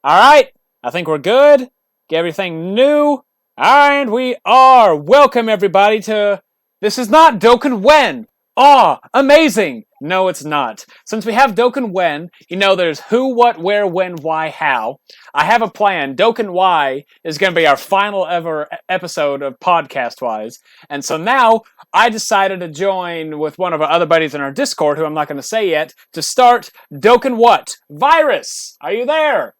All right, I think we're good. Get everything new. And we are. Welcome, everybody, to. This is not Dokkan When. Ah, amazing. No, it's not. Since we have Dokkan When, there's who, what, where, when, why, how. I have a plan. Dokkan Y is going to be our final ever episode of podcast wise. And so now I decided to join with one of our other buddies in our Discord, who I'm not going to say yet, to start Dokkan What? Virus, are you there?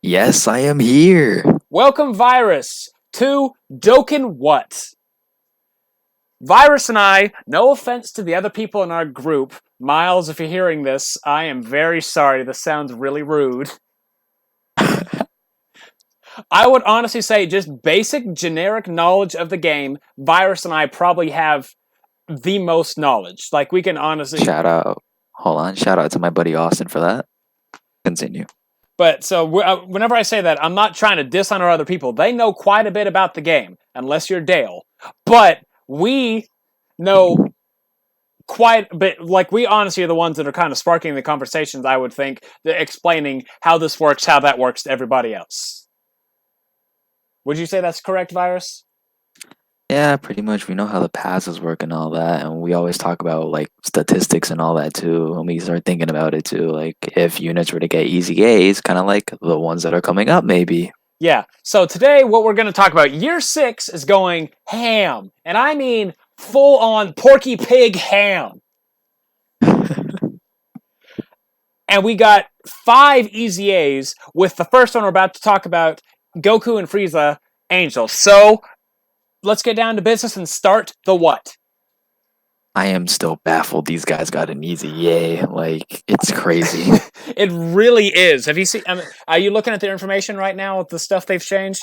Yes, I am here. Welcome, Virus, to Dokkan What? Virus and I, no offense to the other people in our group, Miles, if you're hearing this, I am very sorry. This sounds really rude. I would honestly say just basic generic knowledge of the game, Virus and I probably have the most knowledge. Like, we can honestly... Shout out. Hold on. Shout out to my buddy Austin for that. Continue. But so whenever I say that, I'm not trying to diss on our other people. They know quite a bit about the game, unless you're Dale. But we know quite a bit. Like, we honestly are the ones that are kind of sparking the conversations, I would think, explaining how this works, how that works to everybody else. Would you say that's correct, Virus? Yeah, pretty much. We know how the passes work and all that, and we always talk about like statistics and all that too. And we start thinking about it too, like if units were to get easy A's, kind of like the ones that are coming up, maybe. Yeah. So today, what we're going to talk about, Year 6 is going ham, and I mean full-on Porky Pig ham. And we got 5 easy A's, with the first one we're about to talk about, Goku and Frieza Angel. So let's get down to business and start the what? I am still baffled. These guys got an easy yay. Like, it's crazy. It really is. Have you seen? Are you looking at their information right now with the stuff they've changed?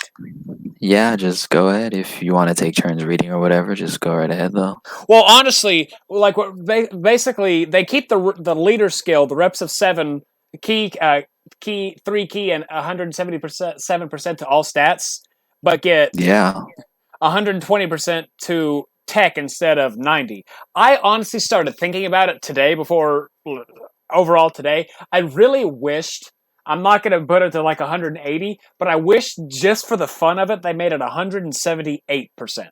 Yeah, just go ahead. If you want to take turns reading or whatever, just go right ahead, though. Well, honestly, like basically, they keep the leader skill, the reps of 7 key, 3 key, and 177% to all stats, but get Yeah. 120% to tech instead of 90. I honestly started thinking about it today overall today. I really wished, I'm not going to put it to like 180, but I wish just for the fun of it, they made it 178%.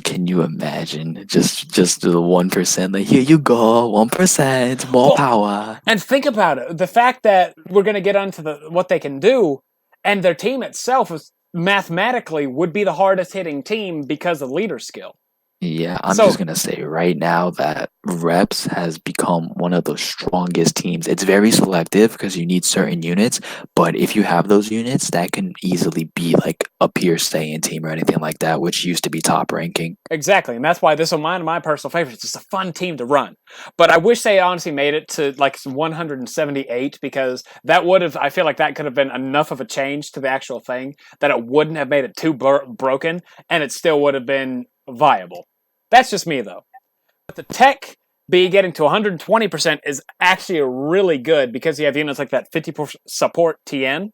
Can you imagine just the 1%? Like, here you go, 1% more power. And think about it, the fact that we're going to get onto what they can do, and their team itself is mathematically would be the hardest hitting team because of leader skill. Yeah, I'm just going to say right now that Reps has become one of the strongest teams. It's very selective because you need certain units, but if you have those units, that can easily be like a pure stay-in team or anything like that, which used to be top ranking. Exactly, and that's why this is my personal favorite. It's just a fun team to run. But I wish they honestly made it to like 178, because that would have, I feel like that could have been enough of a change to the actual thing that it wouldn't have made it too broken, and it still would have been viable. That's just me, though. But the tech B getting to 120% is actually really good, because you have units like that 50% support TN.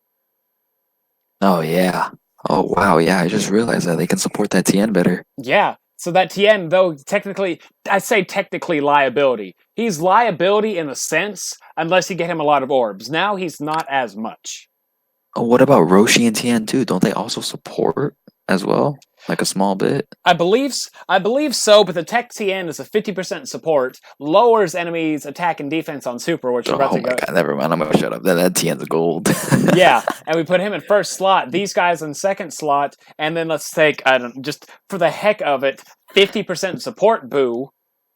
Oh, yeah. Oh, wow, yeah, I just realized that they can support that TN better. Yeah, so that TN, though, technically, I'd say technically liability. He's liability in a sense, unless you get him a lot of orbs. Now he's not as much. Oh, what about Roshi and TN too? Don't they also support as well? Like a small bit? I believe so, but the Tech TN is a 50% support, lowers enemies' attack and defense on Super, which we're about to go. Oh my god, never mind, I'm gonna shut up. That TN's gold. Yeah, and we put him in first slot, these guys in second slot, and then let's take, just for the heck of it, 50% support Boo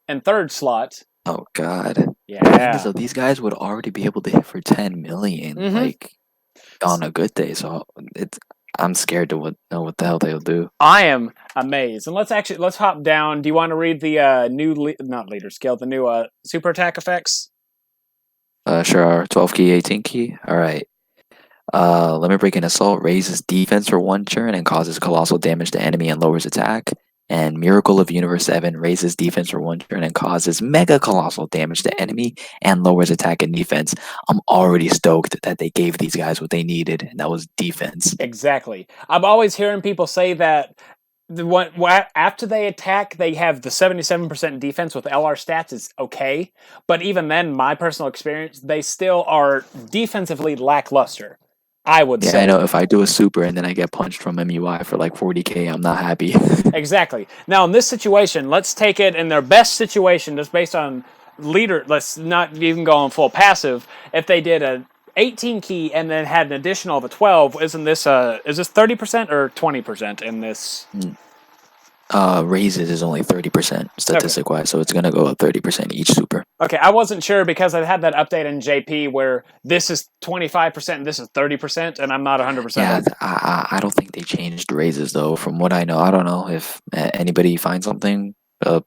in third slot. Oh god. Yeah. So these guys would already be able to hit for 10 million, like, on a good day, so I'm scared to know what the hell they'll do. I am amazed. And let's hop down. Do you want to read the new not leader skill, the new super attack effects? Sure. 12 key, 18 key. All right. Limit breaking assault raises defense for 1 turn and causes colossal damage to enemy and lowers attack. And Miracle of Universe 7 raises defense for 1 turn and causes mega colossal damage to enemy and lowers attack and defense. I'm already stoked that they gave these guys what they needed, and that was defense. Exactly. I'm always hearing people say that after they attack, they have the 77% defense with LR stats is okay, but even then, my personal experience, they still are defensively lackluster. I would say. I know if I do a super and then I get punched from MUI for like 40k, I'm not happy. Exactly. Now, in this situation, let's take it in their best situation, just based on leader. Let's not even go on full passive. If they did a 18 key and then had an additional of a 12, isn't this is this 30% or 20% in this? Raises is only 30% statistic wise, so it's gonna go up 30% each super. Okay, I wasn't sure because I had that update in JP where this is 25% and this is 30%, and I'm not 100%. Yeah, I don't think they changed raises though. From what I know, I don't know if anybody finds something.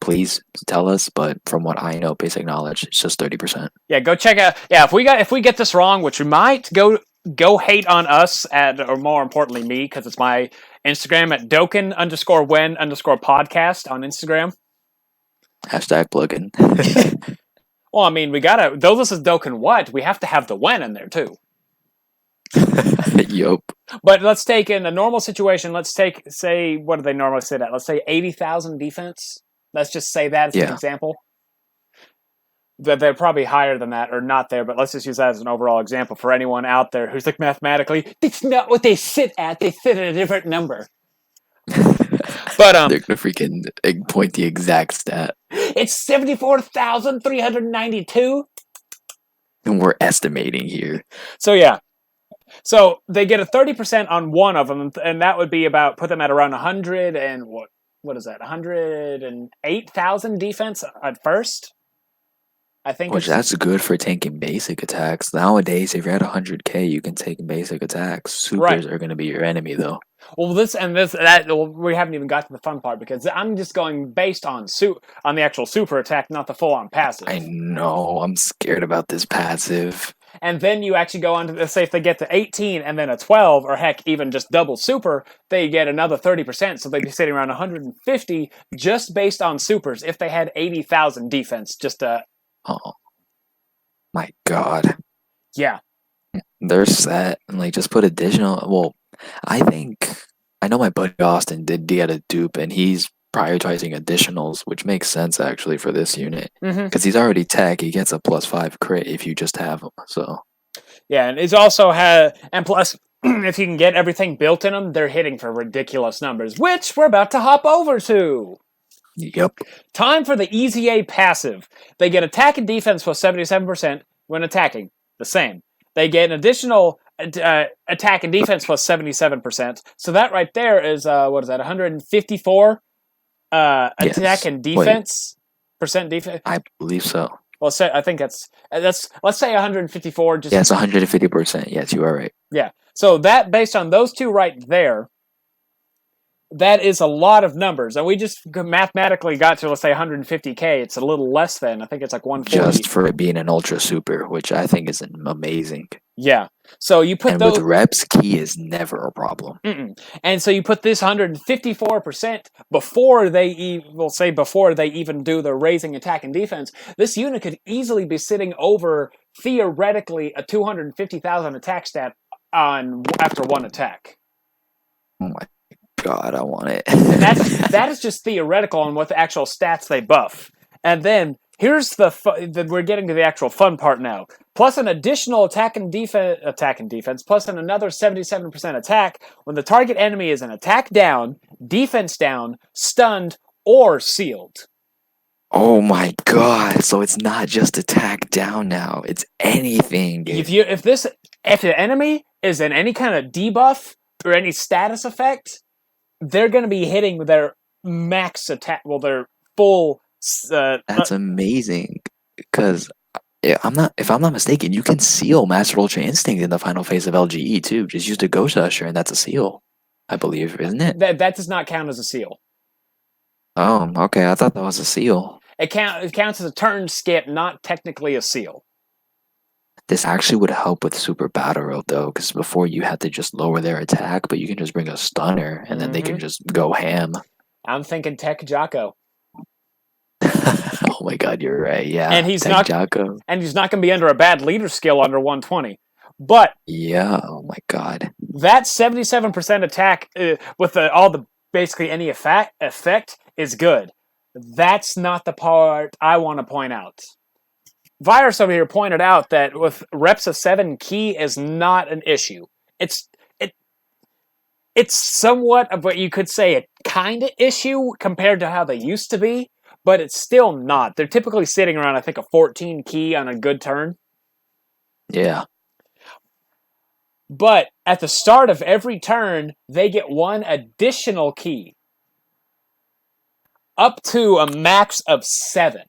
Please tell us. But from what I know, basic knowledge, it's just 30%. Yeah, go check out. Yeah, if we get this wrong, which we might, go hate on us or more importantly me, because it's my Instagram at Dokkan_when_podcast on Instagram. Hashtag plugin. Well, I mean, we gotta. Though this is Dokkan what, we have to have the when in there too. Yup. But let's take in a normal situation. Let's say what do they normally sit at? Let's say 80,000 defense. Let's just say that as an example. They're probably higher than that or not there, but let's just use that as an overall example for anyone out there who's like mathematically, that's not what they sit at. They sit at a different number. But they're gonna freaking point the exact stat. It's 74,392. And we're estimating here. So yeah. So they get a 30% on one of them, and that would be about put them at around 100 and what is that? 108,000 defense at first. I think which that's good for tanking basic attacks. Nowadays, if you're at 100k, you can take basic attacks. Supers are going to be your enemy, though. Well, we haven't even got to the fun part because I'm just going based on the actual super attack, not the full-on passive. I know. I'm scared about this passive. And then you actually go on to, let's say if they get to 18 and then a 12, or heck, even just double super, they get another 30%. So they'd be sitting around 150 just based on supers if they had 80,000 defense. Oh, my God. Yeah. They're set. And, just put additional... Well, I know my buddy Austin did get a dupe, and he's prioritizing additionals, which makes sense, actually, for this unit. Because he's already tech. He gets a +5 crit if you just have him, so... Yeah, and he's also and plus, if you can get everything built in them, they're hitting for ridiculous numbers, which we're about to hop over to. Yep. Time for the Easy A passive. They get attack and defense plus 77% when attacking. The same. They get an additional attack and defense plus 77%. So that right there is, 154 attack and defense? Percent defense? I believe so. Well, I think that's let's say 154. Yeah, it's 150%. Yes, you are right. Yeah. So that, based on those two right there, that is a lot of numbers. And we just mathematically got to, let's say, 150k. It's a little less than. I think it's like 140. Just for it being an ultra super, which I think is amazing. Yeah. So you put with reps, key is never a problem. And so you put this 154% before they even do the raising attack and defense. This unit could easily be sitting over, theoretically, a 250,000 attack stat after one attack. Oh my God, I want it. And that is just theoretical on what the actual stats they buff. And then here's we're getting to the actual fun part now. Plus an additional attack and defense, plus another 77% attack when the target enemy is an attack down, defense down, stunned, or sealed. Oh my God! So it's not just attack down now; it's anything. If the enemy is in any kind of debuff or any status effect, they're going to be hitting with their max attack. Well, their full. That's amazing, because if I'm not mistaken, you can seal Master Ultra Instinct in the final phase of LGE too. Just use the Ghost Usher, and that's a seal, I believe, isn't it? That does not count as a seal. Oh, okay. I thought that was a seal. It counts as a turn skip, not technically a seal. This actually would help with Super Battle Road, though, because before you had to just lower their attack, but you can just bring a stunner, and then they can just go ham. I'm thinking Tech Jocko. Oh my God, you're right. Yeah, and he's not going to be under a bad leader skill under 120. But yeah, oh my God, that 77% attack with all the basically any effect is good. That's not the part I want to point out. Virus over here pointed out that with reps of 7, ki is not an issue. It's somewhat of what you could say a kind of issue compared to how they used to be, but it's still not. They're typically sitting around, I think, a 14 ki on a good turn. Yeah. But at the start of every turn, they get 1 additional ki. Up to a max of 7.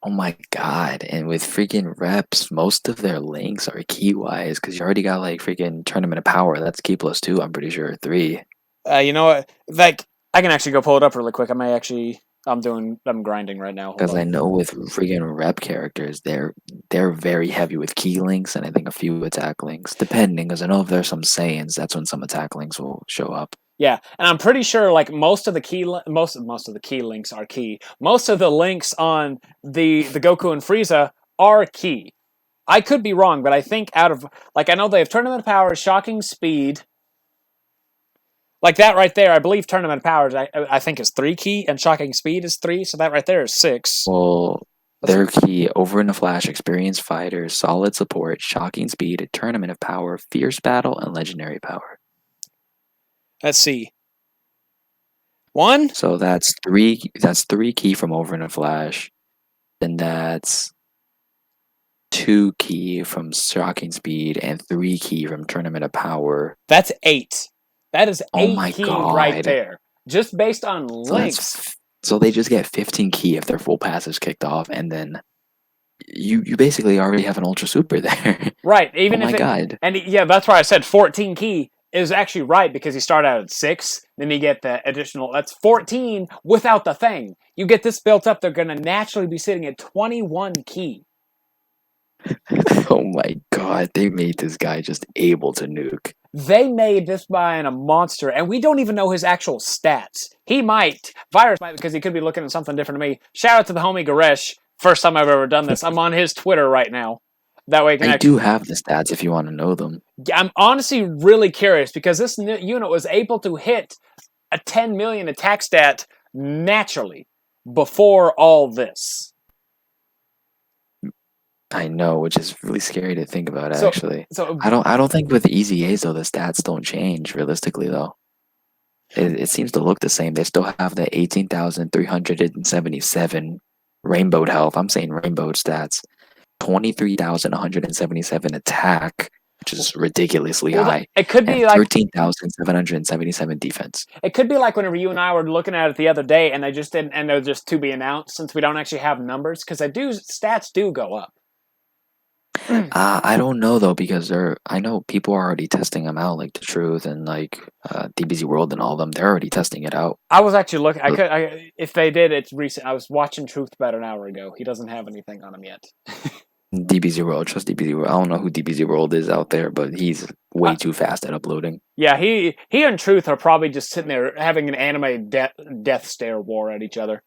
Oh my god. And with freaking reps, most of their links are key-wise, because you already got, like, freaking Tournament of Power. That's key plus 2, I'm pretty sure, 3. You know what? Like, I can actually go pull it up really quick. I'm grinding right now. Because I know with freaking rep characters, they're very heavy with key links, and I think a few attack links, depending, because I know if there's some Saiyans, that's when some attack links will show up. Yeah, and I'm pretty sure like most of the key links are key. Most of the links on the Goku and Frieza are key. I could be wrong, but I think out of like I know they have Tournament of Powers, Shocking Speed. Like that right there, I believe Tournament of Powers I think is 3 key and Shocking Speed is 3, so that right there is 6. Well, their key over in a flash, Experienced Fighter, Solid Support, Shocking Speed, Tournament of Power, Fierce Battle, and Legendary Power. Let's see. 1. So that's 3. That's 3 key from over in a flash. Then that's 2 key from Shocking Speed and 3 key from Tournament of Power. That's 8. That is 8 my key God. right there. Just based on links. So they just get 15 key if their full passive's kicked off, and then you basically already have an Ultra Super there. Right. Even oh if my god. And yeah, that's why I said 14 key is actually right, because you start out at 6, then you get the additional, that's 14 without the thing. You get this built up, they're going to naturally be sitting at 21 key. Oh my god, they made this guy just able to nuke. They made this guy a monster, and we don't even know his actual stats. Virus might, because he could be looking at something different to me. Shout out to the homie Garesh. First time I've ever done this. I'm on his Twitter right now. That way I do have the stats if you want to know them. I'm honestly really curious, because this unit was able to hit a 10 million attack stat naturally before all this. I know, which is really scary to think about, actually. So I don't think with easy A's, though, the stats don't change, realistically, though. It seems to look the same. They still have the 18,377 rainbowed health. I'm saying rainbowed stats. 23,177 attack, which is ridiculously high. It could be like 13,777 defense. It could be like whenever you and I were looking at it the other day, and they just didn't, and they're just to be announced, since we don't actually have numbers, because stats do go up. I don't know though, because I know people are already testing them out, like The Truth and like DBZ World and all of them. They're already testing it out. I was actually looking. If they did, it's recent. I was watching Truth about an hour ago. He doesn't have anything on him yet. DBZ World, trust DBZ World. I don't know who DBZ World is out there, but he's way too fast at uploading. Yeah, he and Truth are probably just sitting there having an anime death stare war at each other.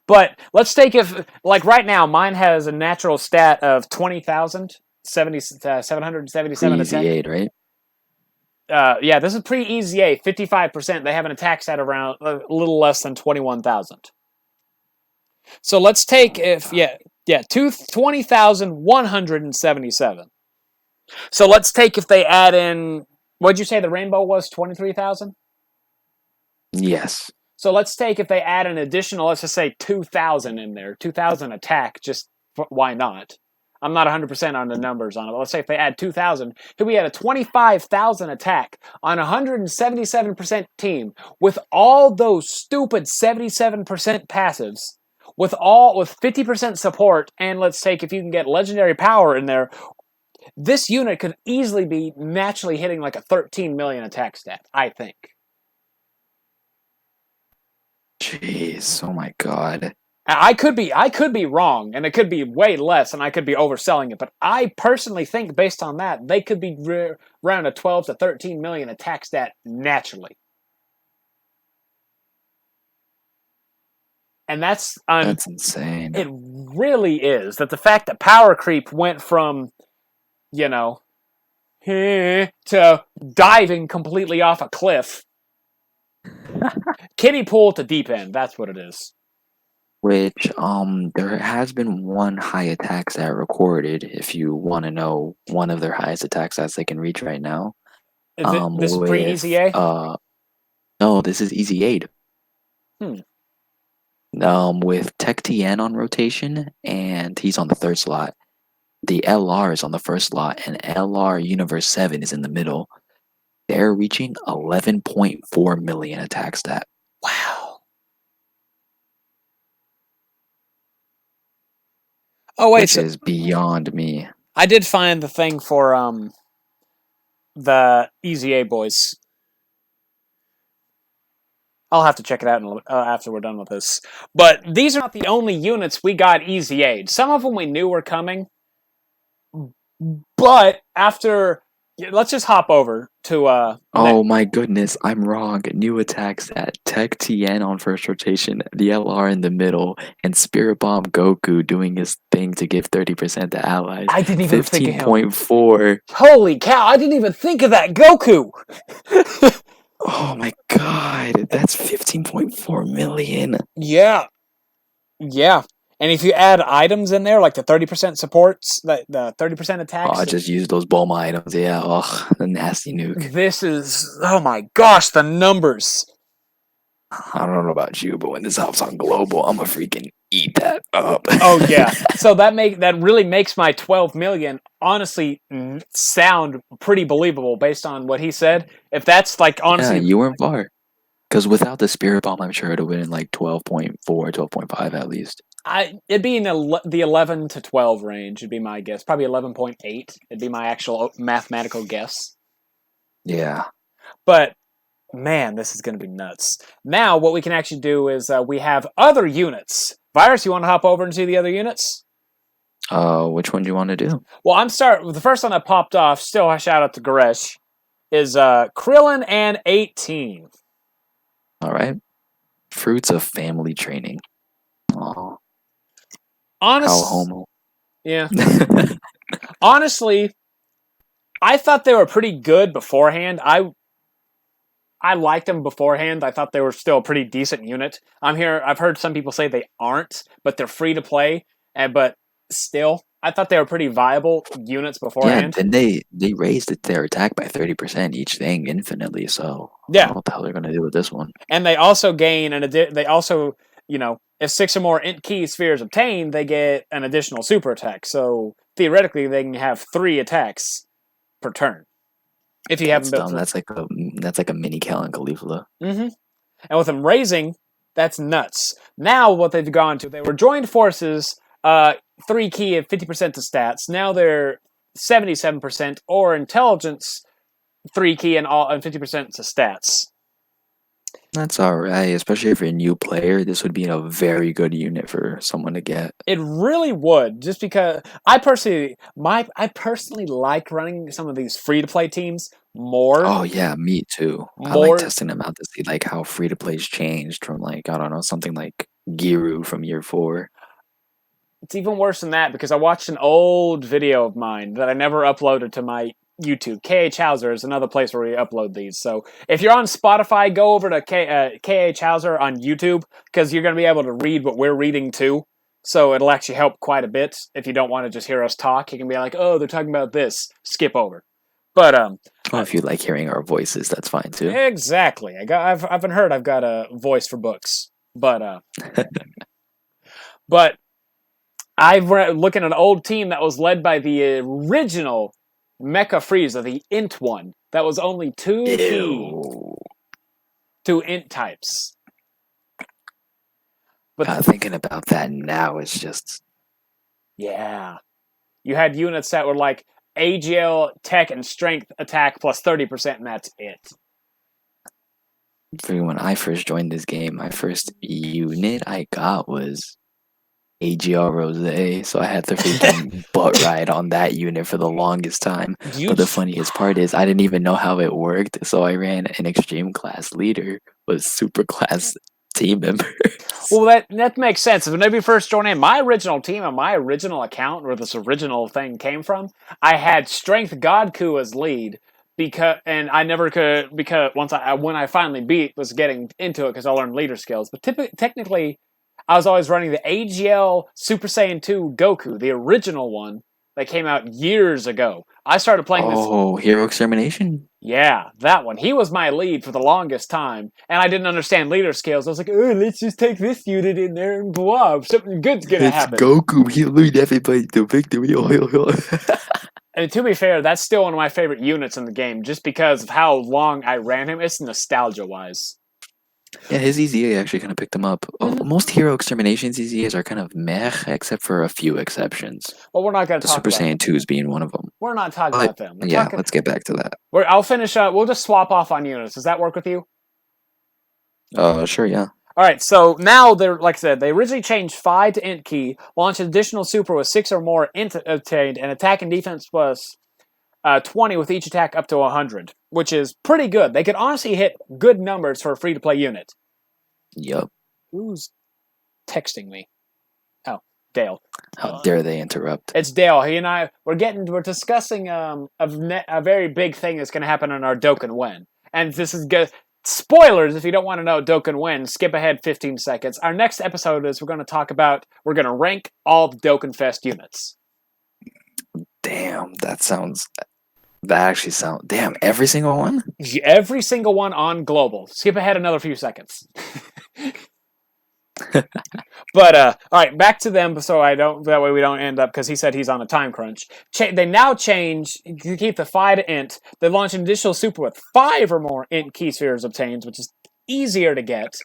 But let's take like right now, mine has a natural stat of 20,777 Easy 8, right? Yeah, this is pre-easy A, 55%. They have an attack stat around a little less than 21,000. So let's take 20,177. So let's take if they add in, what'd you say the rainbow was, 23,000? Yes. So let's take if they add an additional, let's just say 2,000 in there, 2,000 attack, just why not? I'm not 100% on the numbers on it, but let's say if they add 2,000, here we had a 25,000 attack on a 177% team with all those stupid 77% passives, with 50% support, and let's take if you can get legendary power in there, this unit could easily be naturally hitting like a 13 million attack stat, I think. Jeez, oh my god. I could be wrong, and it could be way less, and I could be overselling it, but I personally think, based on that, they could be around a 12 to 13 million attack stat naturally. And that's insane. It really is. That the fact that power creep went from, to diving completely off a cliff Kiddie pool to deep end. That's what it is. Which there has been one high attack stat recorded. If you want to know one of their highest attack stats they can reach right now, Is it this pre with EZA? no, this is Easy 8. Hmm. With Tech TN on rotation, and he's on the third slot. The LR is on the first slot, and LR Universe 7 is in the middle. They're reaching 11.4 million attack stat. Wow. Oh wait, Which is beyond me. I did find the thing for the EZA boys. I'll have to check it out after we're done with this. But these are not the only units we got EZA'd. Some of them we knew were coming. But after... Let's just hop over to... oh my goodness, I'm wrong. New attacks at Tech TN on first rotation, the LR in the middle, and Spirit Bomb Goku doing his thing to give 30% to allies. I didn't even think of him. 15.4. Holy cow, I didn't even think of that Goku! Oh my god, that's 15.4 million. Yeah. Yeah. And if you add items in there, like the 30% supports, the 30% attacks... Oh, I just use those Bulma items, yeah. Oh, the nasty nuke. This is... Oh my gosh, the numbers! I don't know about you, but when this hops on global, I'm gonna freaking eat that up. Oh yeah. So that really makes my 12 million honestly sound pretty believable based on what he said. If that's like honestly... Yeah, you weren't far. Because without the Spirit Bomb, I'm sure it would have been like 12.4, 12.5 at least. It'd be in the 11 to 12 range, would be my guess. Probably 11.8. It'd be my actual mathematical guess. Yeah. But, man, this is going to be nuts. Now, what we can actually do is we have other units. Virus, you want to hop over and see the other units? Which one do you want to do? Well, the first one that popped off, still a shout out to Goresh, is Krillin and 18. Alright. Fruits of family training. Aw. How homo. Yeah. Honestly, I thought they were pretty good beforehand. I liked them beforehand. I thought they were still a pretty decent unit. I've heard some people say they aren't, but they're free to play. But still, I thought they were pretty viable units beforehand. Yeah, then they raised their attack by 30% each thing infinitely, so yeah. I don't know what the hell they're gonna do with this one. And they also gain if 6 or more int key spheres obtained, they get an additional super attack. So theoretically, they can have 3 attacks per turn. If you haven't built, that's like a mini Cal and Caulifla. Mm-hmm. And with them raising, that's nuts. Now what they've gone to, they were joined forces, 3 key at 50% to stats. Now they're 77%, or intelligence 3 key and 50% to stats. That's alright, especially if you're a new player. This would be a very good unit for someone to get. It really would, just because I personally like running some of these free to play teams more. Oh yeah, me too. I like testing them out to see like how free to play's changed from like, I don't know, something like Giru from year 4. It's even worse than that because I watched an old video of mine that I never uploaded to my YouTube. KH Hauser is another place where we upload these. So if you're on Spotify, go over to KH Hauser on YouTube because you're going to be able to read what we're reading too. So it'll actually help quite a bit if you don't want to just hear us talk. You can be like, oh, they're talking about this. Skip over. But if you like hearing our voices, that's fine too. Exactly. I've been heard I've got a voice for books. But but I've looking at an old team that was led by the original Mecha Frieza, the Int one. That was only 2 Int types. But thinking about that now is just... Yeah. You had units that were like AGL, Tech, and Strength attack plus 30%, and that's it. When I first joined this game, my first unit I got was AGL Rose, so I had to freaking butt ride on that unit for the longest time. But the funniest part is I didn't even know how it worked, so I ran an extreme class leader with super class team members. Well, that makes sense. Whenever you first join in, my original team on my original account, where this original thing came from, I had Strength Godku as lead, and I never could because when I finally was getting into it because I learned leader skills. But technically, I was always running the AGL Super Saiyan 2 Goku, the original one that came out years ago. I started playing this. Oh, Hero Extermination? Yeah, that one. He was my lead for the longest time, and I didn't understand leader skills. I was like, "Oh, let's just take this unit in there and blah, something good's gonna It's happen." Goku. He'll lead everybody to victory. And to be fair, that's still one of my favorite units in the game, just because of how long I ran him. It's nostalgia-wise. Yeah, his EZA actually kind of picked him up. Most Hero Exterminations EZAs are kind of meh, except for a few exceptions. Well, we're not going to The talk Super about Saiyan 2s being one of them. We're not talking about them. Let's get back to that. I'll finish up. We'll just swap off on units. Does that work with you? Sure, yeah. All right, so now they're like I said, they originally changed Phi to Int Key, launched an additional super with 6 or more Int obtained, and attack and defense was 20 with each attack up to 100, which is pretty good. They could honestly hit good numbers for a free-to-play unit. Yup. Who's texting me? Oh, Dale. How dare they interrupt? It's Dale. He and I we're discussing a very big thing that's going to happen in our Dokkan When, and this is good. Spoilers, if you don't want to know Dokkan When, skip ahead 15 seconds. Our next episode is we're going to rank all the Dokkan Fest units. Damn, damn, every single one? Every single one on Global. Skip ahead another few seconds. But, all right, back to them that way we don't end up, because he said he's on a time crunch. They now change, to keep the Phi to Int, they launch an additional super with 5 or more Int key spheres obtained, which is easier to get.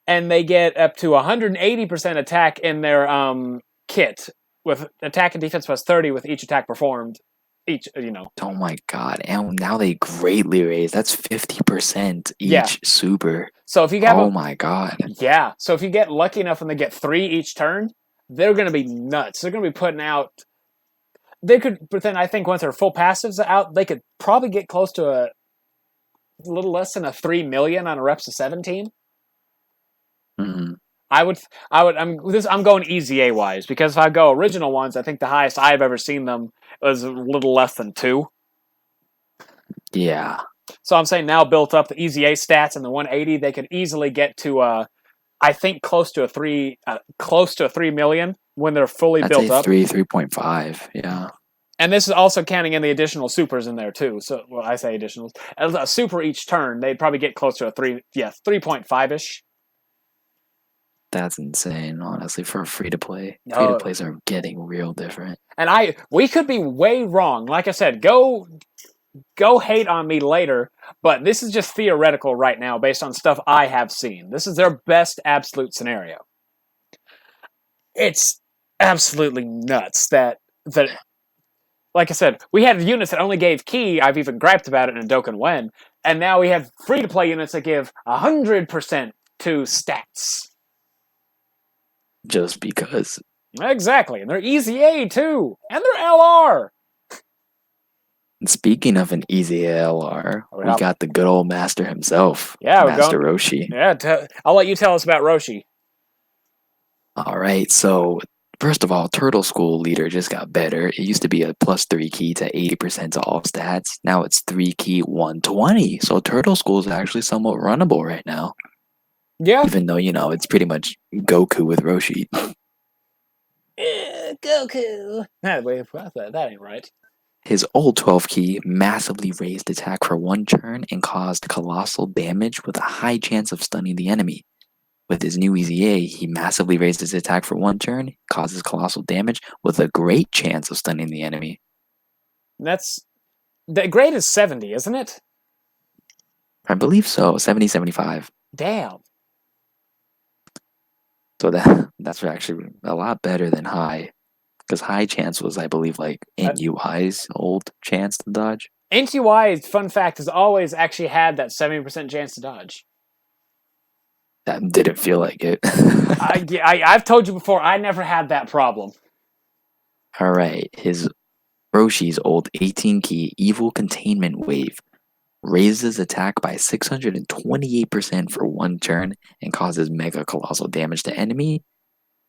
And they get up to 180% attack in their kit, with attack and defense plus 30 with each attack performed. Oh my god, and now they greatly raise. That's 50% each super. So if you have my god. Yeah, so if you get lucky enough and they get 3 each turn, they're going to be nuts. They're going to be putting out... But then I think once their full passives are out, they could probably get close to a little less than a 3 million on a reps of 17. Mm-hmm. I'm going EZA wise, because if I go original ones, I think the highest I've ever seen them was a little less than 2. Yeah. So I'm saying now built up the EZA stats and the 180, they could easily get to I think close to a 3 million when they're fully built up. 3.5, yeah. And this is also counting in the additional supers in there too. So I say additionals. A super each turn, they'd probably get close to a 3.5-ish. That's insane, honestly, for free-to-play. Free-to-plays are getting real different. And we could be way wrong. Like I said, go hate on me later, but this is just theoretical right now based on stuff I have seen. This is their best absolute scenario. It's absolutely nuts that like I said, we had units that only gave key. I've even griped about it in Dokkan When, and now we have free-to-play units that give 100% to stats. Just because. Exactly, and they're EZA too, and they're LR. Speaking of an easy LR, we got the good old master himself. Yeah, Master Roshi. Yeah, I'll let you tell us about Roshi. All right, so first of all, Turtle School Leader just got better. It used to be a +3 key to 80% to all stats. Now it's 3 key 120. So Turtle School is actually somewhat runnable right now. Yeah. Even though, it's pretty much Goku with Roshi. Goku. That ain't right. His old 12 key massively raised attack for 1 turn and caused colossal damage with a high chance of stunning the enemy. With his new EZA, he massively raised his attack for 1 turn, causes colossal damage with a great chance of stunning the enemy. The grade is 70, isn't it? I believe so, 70, 75. Damn. So that's actually a lot better than high. Because high chance was, I believe, like Int UI's old chance to dodge. Int UI, fun fact, has always actually had that 70% chance to dodge. That didn't feel like it. I've told you before, I never had that problem. Alright, his Roshi's old 18 key Evil Containment Wave raises attack by 628% for 1 turn and causes mega colossal damage to enemy.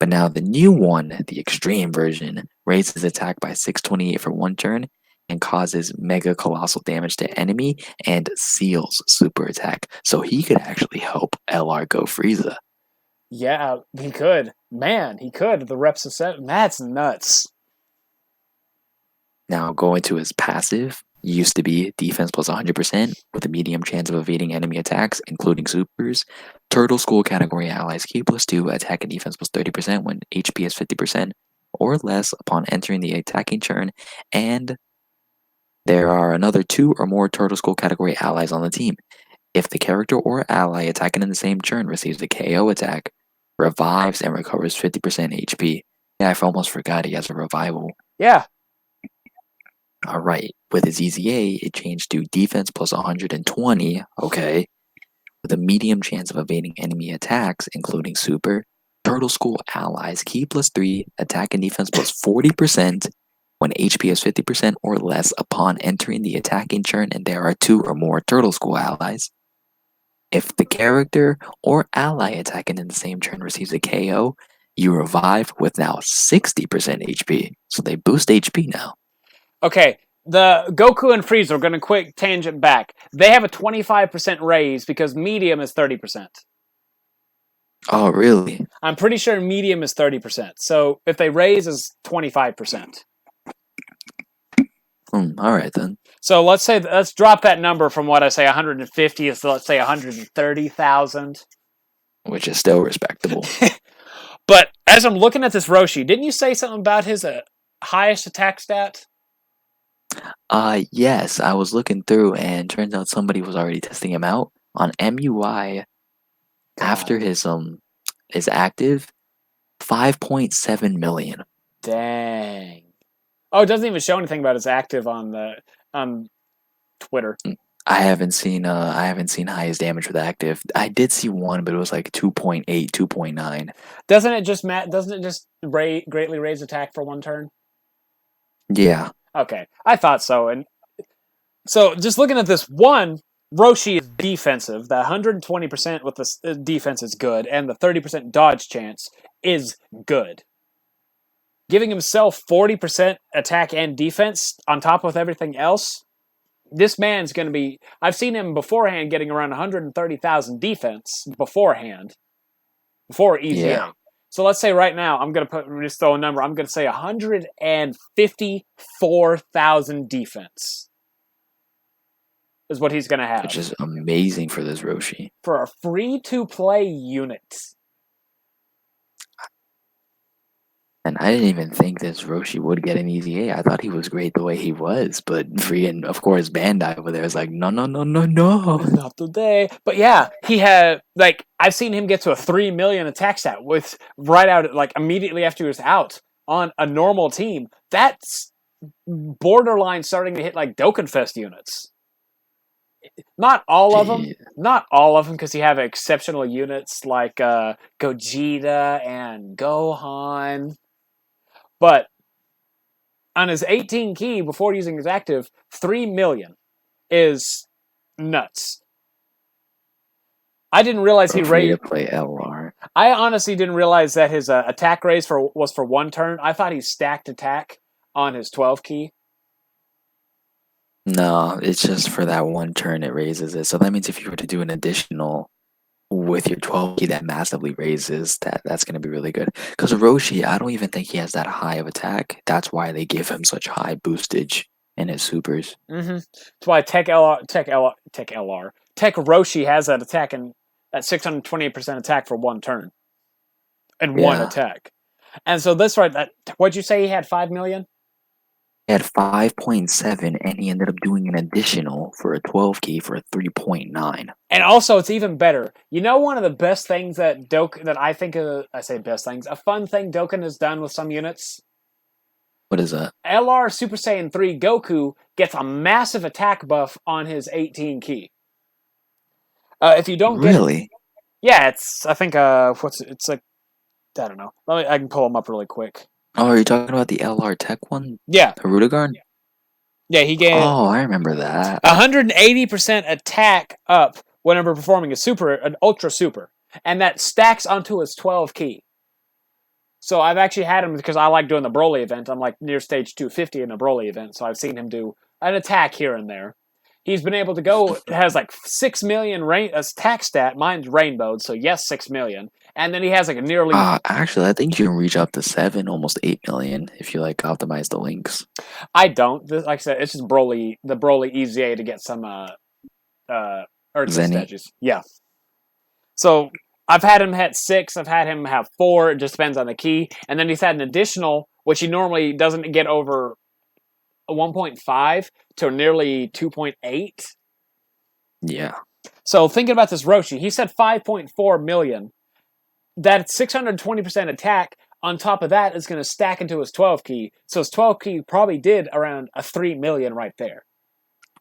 But now the new one, the extreme version, raises attack by 628 for 1 turn and causes mega colossal damage to enemy and seals super attack. So he could actually help LR go Frieza. Yeah, he could. Man, he could. The reps of 7. That's nuts. Now going to his passive, used to be defense plus 100% with a medium chance of evading enemy attacks, including supers. Turtle School category allies K plus 2, attack and defense plus 30% when HP is 50% or less upon entering the attacking churn, and there are another 2 or more Turtle School category allies on the team. If the character or ally attacking in the same turn receives a KO attack, revives and recovers 50% HP. Yeah, I almost forgot he has a revival. Yeah. Alright, with his EZA, it changed to defense plus 120, okay, with a medium chance of evading enemy attacks, including super. Turtle School allies Key plus 3, attack and defense plus 40% when HP is 50% or less upon entering the attacking churn, and there are 2 or more Turtle School allies. If the character or ally attacking in the same turn receives a KO, you revive with now 60% HP. So they boost HP now. Okay, the Goku and Frieza are going to quick tangent back. They have a 25% raise because medium is 30%. Oh, really? I'm pretty sure medium is 30%. So if they raise, is 25%. All right then. So let's drop that number from what I say 150 is let's say 130,000. Which is still respectable. But as I'm looking at this Roshi, didn't you say something about his highest attack stat? Yes, I was looking through and turns out somebody was already testing him out on MUI. God. After his is active, 5.7 million. Dang. Oh, it doesn't even show anything about his active on Twitter. I haven't seen highest damage with active. I did see one, but it was like 2.8, 2.9. Doesn't it just greatly raise attack for one turn? Yeah. Okay, I thought so. And so just looking at this one, Roshi is defensive. The 120% with the defense is good, and the 30% dodge chance is good. Giving himself 40% attack and defense on top of everything else, this man's going to be... I've seen him beforehand getting around 130,000 defense beforehand, before EZA. Yeah. So let's say right now, I'm going to just throw a number. I'm going to say 154,000 defense is what he's going to have. Which is amazing for this Roshi. For a free-to-play unit. And I didn't even think this Roshi would get an EZA. I thought he was great the way he was, but freaking, of course, Bandai over there is like, no. Not today. But yeah, he had, like, I've seen him get to a 3 million attack stat with right out, like, immediately after he was out on a normal team. That's borderline starting to hit, like, Dokkan Fest units. Not all of them. Not all of them, because you have exceptional units like Gogeta and Gohan. But on his 18 key, before using his active, 3 million is nuts. I didn't realize he raised... to play LR. I honestly didn't realize that his attack raise was for one turn. I thought he stacked attack on his 12 key. No, it's just for that one turn it raises it. So that means if you were to do an additional with your 12 key that massively raises, that's going to be really good. Because Roshi, I don't even think he has that high of attack. That's why they give him such high boostage in his supers. Mm-hmm. That's why Tech Roshi has that attack and that 628% attack for one turn. And one attack. And so this right, what'd you say he had 5 million? He had 5.7, and he ended up doing an additional for a 12 key for a 3.9. And also, it's even better. You know, one of the best things that I think I say best things, a fun thing Dokkan has done with some units. What is that? LR Super Saiyan 3 Goku gets a massive attack buff on his 18 key. If you don't get really, yeah, it's I think it's like I don't know. I can pull them up really quick. Oh, are you talking about the LR Tech one? Yeah. Harudagarn? Yeah, he gave... Oh, I remember that. 180% attack up whenever performing an ultra super. And that stacks onto his 12 key. So I've actually had him because I like doing the Broly event. I'm like near stage 250 in the Broly event, so I've seen him do an attack here and there. He's been able to go, has like 6 million attack stat. Mine's rainbowed, so yes, 6 million. And then he has like a nearly. Actually, I think you can reach up to 7, almost 8 million if you like optimize the links. I don't. Like I said, it's just Broly, the Broly EZA to get some Earth statues. Yeah. So I've had him hit 6. I've had him have 4. It just depends on the key. And then he's had an additional, which he normally doesn't get over 1.5 to nearly 2.8. Yeah. So thinking about this Roshi, he said 5.4 million. That's 620% attack. On top of that, it's going to stack into his 12 key. So his 12 key probably did around a 3 million right there.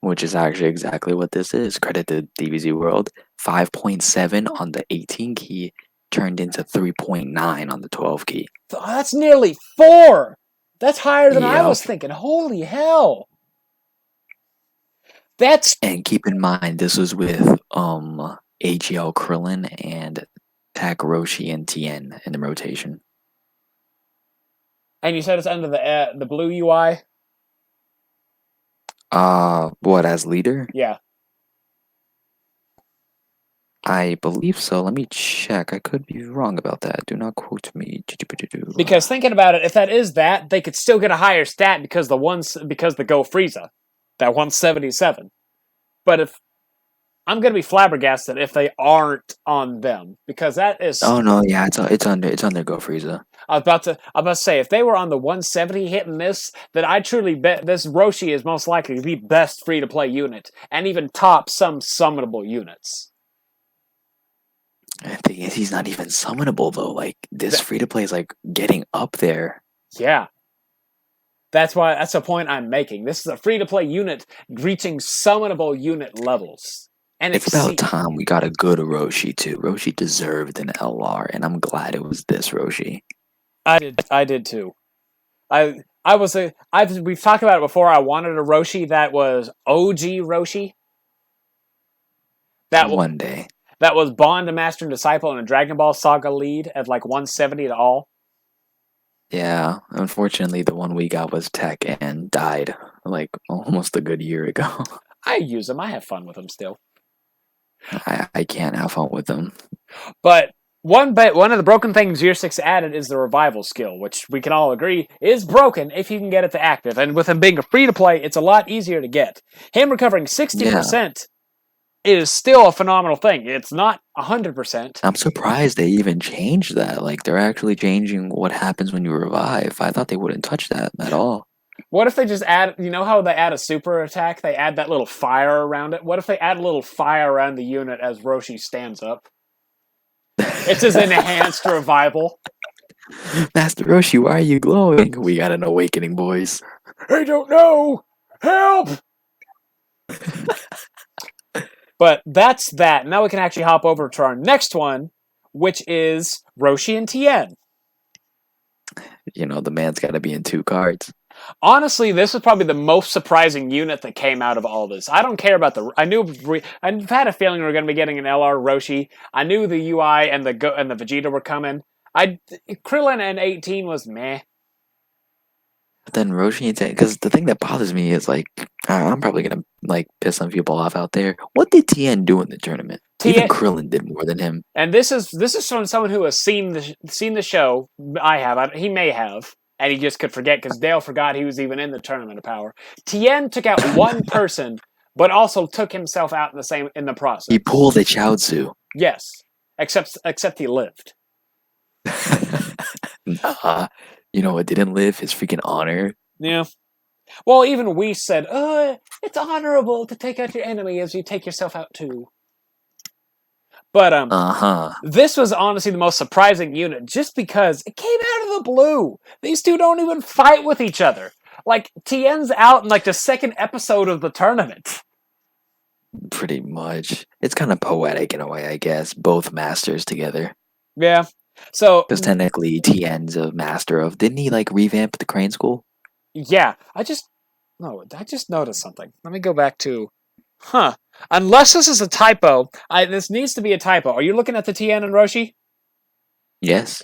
Which is actually exactly what this is. Credit to DBZ World. 5.7 on the 18 key turned into 3.9 on the 12 key. That's nearly 4. That's higher than I was thinking. Holy hell. And keep in mind, this was with AGL Krillin and Tak Roshi and Tien in the rotation. And you said it's under the blue UI? What, as leader? Yeah. I believe so. Let me check. I could be wrong about that. Do not quote me. Because thinking about it, if that is that, they could still get a higher stat because the Go Frieza, that 177. But if I'm going to be flabbergasted if they aren't on them, because that is. Oh no, yeah, it's under Go Frieza. I was about to say, if they were on the 170 hitting this, then I truly bet this Roshi is most likely the best free to play unit, and even top some summonable units. The thing is, he's not even summonable though. Like this free to play is like getting up there. Yeah. That's the point I'm making. This is a free to play unit reaching summonable unit levels. And it's about time we got a good Roshi too. Roshi deserved an LR, and I'm glad it was this Roshi. I did too. We've talked about it before. I wanted a Roshi that was OG Roshi. One day. That was Bond, a Master and Disciple, and a Dragon Ball Saga lead at like 170 to all. Yeah, unfortunately, the one we got was Tech and died like almost a good year ago. I use them. I have fun with them still. I can't have fun with them. But one of the broken things Year 6 added is the revival skill, which we can all agree is broken if you can get it to active. And with him being a free-to-play, it's a lot easier to get. Him recovering 60% is still a phenomenal thing. It's not 100%. I'm surprised they even changed that. Like, they're actually changing what happens when you revive. I thought they wouldn't touch that at all. What if they just add, you know how they add a super attack? They add that little fire around it. What if they add a little fire around the unit as Roshi stands up? It's his enhanced revival. Master Roshi, why are you glowing? We got an awakening, boys. I don't know! Help! But that's that. Now we can actually hop over to our next one, which is Roshi and Tien. You know, the man's got to be in 2 cards. Honestly, this is probably the most surprising unit that came out of all this. I don't care about I've had a feeling we were going to be getting an LR Roshi. I knew the UI and the Vegeta were coming. Krillin and 18 was meh. But then Roshi and Tien, because the thing that bothers me is like, I'm probably gonna like piss some people off out there. What did Tien do in the tournament? Even Krillin did more than him. And this is from someone who has seen the show. I have. He may have. And he just could forget because Dale forgot he was even in the Tournament of Power. Tien took out one person, but also took himself out in the process. He pulled a Chaozu. Yes, except he lived. Nah, you know what didn't live? His freaking honor. Yeah. Well, even we said, it's honorable to take out your enemy as you take yourself out too. But this was honestly the most surprising unit just because it came out of the blue. These two don't even fight with each other. Like, Tien's out in like the second episode of the tournament. Pretty much. It's kind of poetic in a way, I guess. Both masters together. Yeah. So because technically Tien's a master of, didn't he like revamp the Crane School? Yeah. I just noticed something. Let me go back to unless this is a typo, this needs to be a typo. Are you looking at the Tien and Roshi? Yes.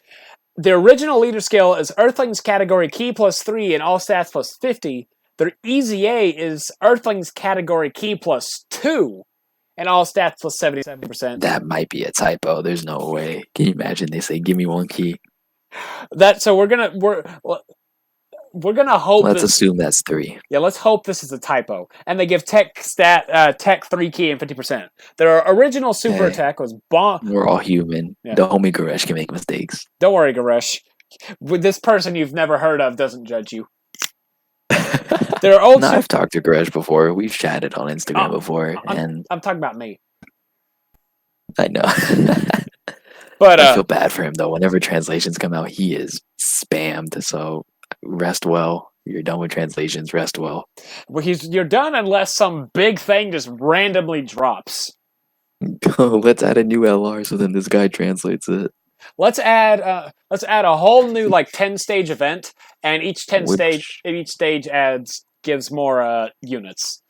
The original leader skill is Earthlings category key plus 3 and all stats plus 50. Their EZA is Earthlings category key plus 2 and all stats plus 77%. That might be a typo. There's no way. Can you imagine they say, give me one key? So we're gonna hope. Let's assume that's 3. Yeah, let's hope this is a typo. And they give Tech 3 key and 50%. Their original super attack was bomb. We're all human. Yeah. The homie Garesh can make mistakes. Don't worry, Garesh. This person you've never heard of doesn't judge you. I've talked to Garesh before. We've chatted on Instagram before, and I'm talking about me. I know. But I feel bad for him though. Whenever translations come out, he is spammed. So rest well. You're done with translations. Rest well. Well, you're done unless some big thing just randomly drops. Let's add a new LR so then this guy translates it. Let's add a whole new 10-stage event, and each stage gives more units.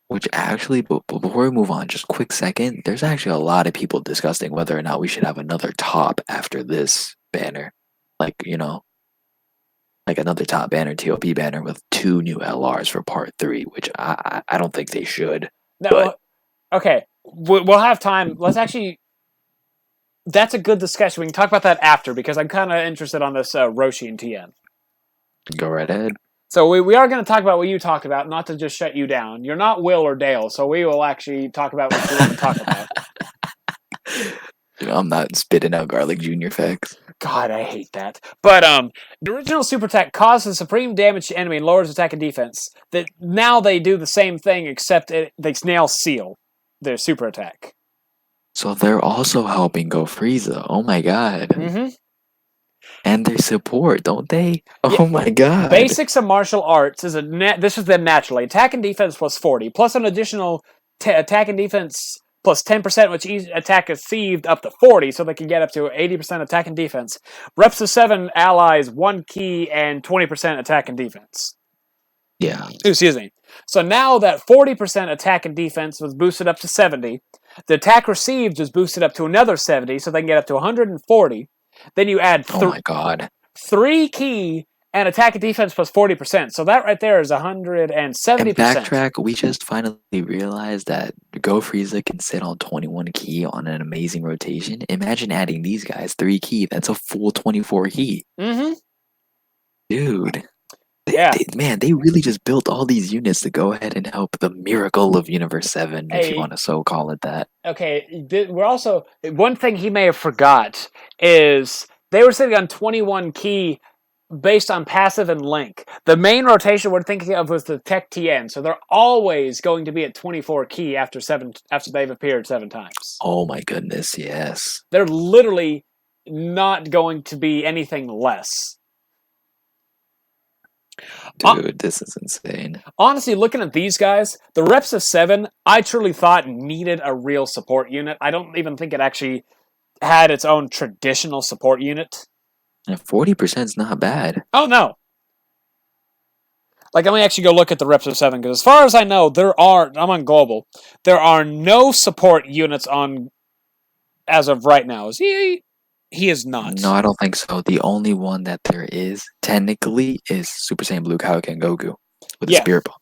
Which actually, but before we move on, just quick second, there's actually a lot of people discussing whether or not we should have another top after this banner. Like another top banner, TOP banner with 2 new LRs for part 3, which I don't think they should. No, but okay, we'll have time. Let's actually. That's a good discussion. We can talk about that after, because I'm kind of interested on this Roshi and Tien. Go right ahead. So we are going to talk about what you talked about, not to just shut you down. You're not Will or Dale, so we will actually talk about what you want to talk about. I'm not spitting out Garlic Jr. facts. God, I hate that. But the original super attack causes supreme damage to enemy and lowers attack and defense. That now they do the same thing, except they snail seal their super attack. So they're also helping go Frieza. Oh my god. Mm-hmm. And their support, don't they? Oh my god. Basics of martial arts is this is them naturally. Attack and defense plus 40, plus an additional attack and defense plus 10%, which each attack is received up to 40, so they can get up to 80% attack and defense. Reps of 7 allies, 1 key, and 20% attack and defense. Yeah. Excuse me. So now that 40% attack and defense was boosted up to 70, the attack received was boosted up to another 70, so they can get up to 140. Then you add 3 key and attack and defense plus 40%. So that right there is 170%. And backtrack, we just finally realized that Go Frieza can sit on 21 key on an amazing rotation. Imagine adding these guys 3 key. That's a full 24 key. Mm-hmm. Dude. Yeah. They really just built all these units to go ahead and help the miracle of Universe 7, if you want to so call it that. Okay, we're also... One thing he may have forgot is they were sitting on 21 key based on passive and link. The main rotation we're thinking of was the Tech Tien, so they're always going to be at 24 key after they've appeared 7 times. Oh my goodness, yes. They're literally not going to be anything less. Dude, this is insane. Honestly, looking at these guys, the reps of 7, I truly thought needed a real support unit. I don't even think it actually had its own traditional support unit. And 40% is not bad. Oh, no. Let me actually go look at the reps of 7, because as far as I know, I'm on Global, there are no support units on as of right now. He is not. No, I don't think so. The only one that there is, technically, is Super Saiyan Blue Kaioken Goku with the Spirit Bomb.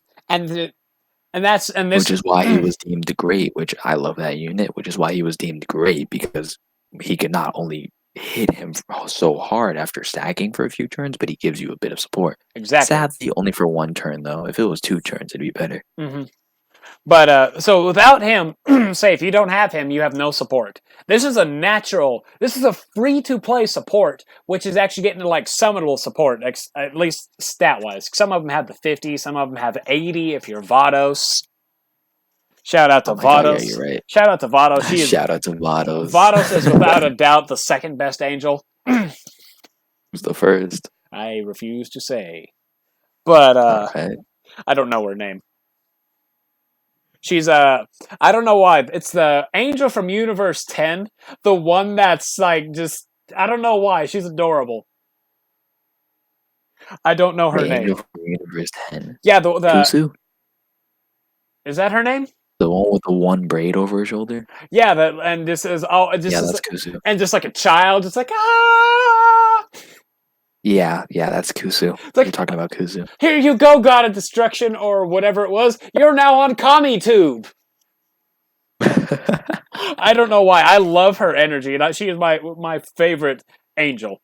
Which is why he was deemed great, which I love that unit, which is why he was deemed great, because he could not only hit him so hard after stacking for a few turns, but he gives you a bit of support. Exactly. Sadly, only for 1 turn, though. If it was 2 turns, it'd be better. Mm-hmm. But, so without him, say, if you don't have him, you have no support. This is a free-to-play support, which is actually getting to, summonable support, at least stat-wise. Some of them have the 50, some of them have 80 if you're Vados. Shout out to Vados. God, yeah, you're right. Shout out to Vados. Shout out to Vados. Vados is without a doubt the second best angel. Who's the first? I refuse to say. But, right. I don't know her name. She's I don't know why. It's the angel from Universe 10. The one that's I don't know why. She's adorable. I don't know her name. Angel from Universe 10. Yeah, the Kusu? Is that her name? The one with the 1 braid over her shoulder? Yeah, that's Kusu. And just like a child, it's like, ah! Yeah, that's Kusu. It's like, You're talking about Kusu. here you go, God of Destruction, or whatever it was. You're now on CommiTube. I don't know why. I love her energy, and she is my favorite angel.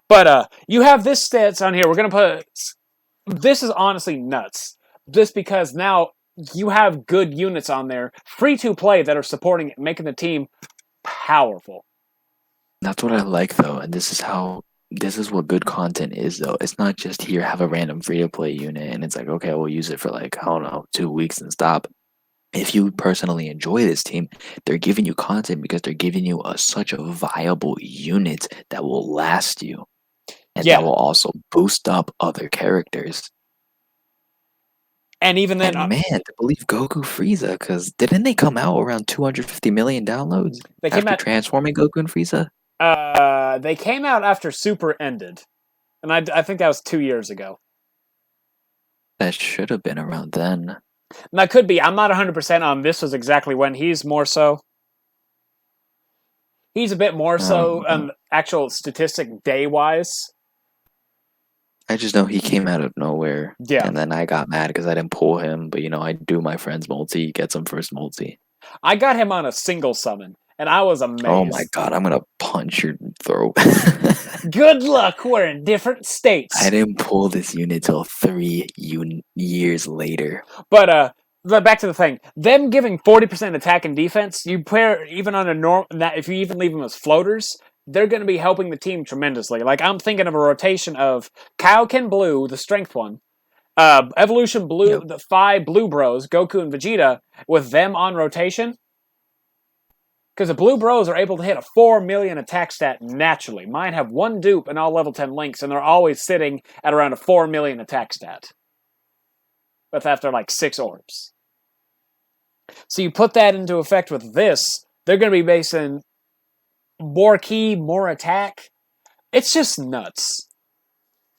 But you have this stats on here. We're gonna put. This is honestly nuts. Just because now you have good units on there, free to play, that are supporting it, making the team powerful. That's what I like though, and this is what good content is though. It's not just here have a random free to play unit and it's like okay, we'll use it for like I don't know 2 weeks and stop. If you personally enjoy this team, they're giving you content because they're giving you such a viable unit that will last you, and that Yeah, will also boost up other characters. and even then, And man, to believe Goku Frieza, because didn't they come out around 250 million downloads they came after out. transforming Goku and Frieza? They came out after Super ended, and I think that was 2 years ago. That should have been around then. And that could be. I'm not 100% on this was exactly when. He's more so. He's a bit more so actual statistic day wise. I just know he came out of nowhere. Yeah. And then I got mad because I didn't pull him. But, I do my friend's multi, gets him first multi. I got him on a single summon, and I was amazed. Oh my god, I'm going to punch your throat. Good luck, we're in different states. I didn't pull this unit till 3 years later. But back to the thing. Them giving 40% attack and defense, you pair even on a normal, if you even leave them as floaters, they're going to be helping the team tremendously. Like, I'm thinking of a rotation of Kaioken Blue, the strength one, Evolution Blue, the 5 Blue Bros, Goku and Vegeta, with them on rotation. Because the Blue Bros are able to hit a 4 million attack stat naturally. Mine have 1 dupe and all level 10 links, and they're always sitting at around a 4 million attack stat. But after like 6 orbs. So you put that into effect with this, they're going to be basing more ki, more attack. It's just nuts.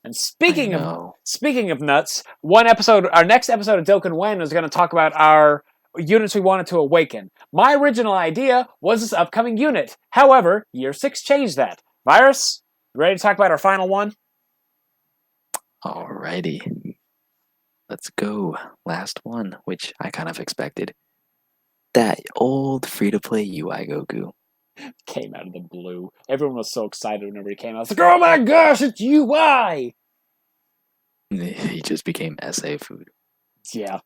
And speaking of nuts, our next episode of Dokkan Wen is going to talk about our units we wanted to awaken. My original idea was this upcoming unit. However, Year 6 changed that. Virus, ready to talk about our final one? Alrighty. Let's go. Last one, which I kind of expected. That old free-to-play UI Goku. Came out of the blue. Everyone was so excited whenever he came out. I was like, oh my gosh, it's UI! He just became SA food. Yeah.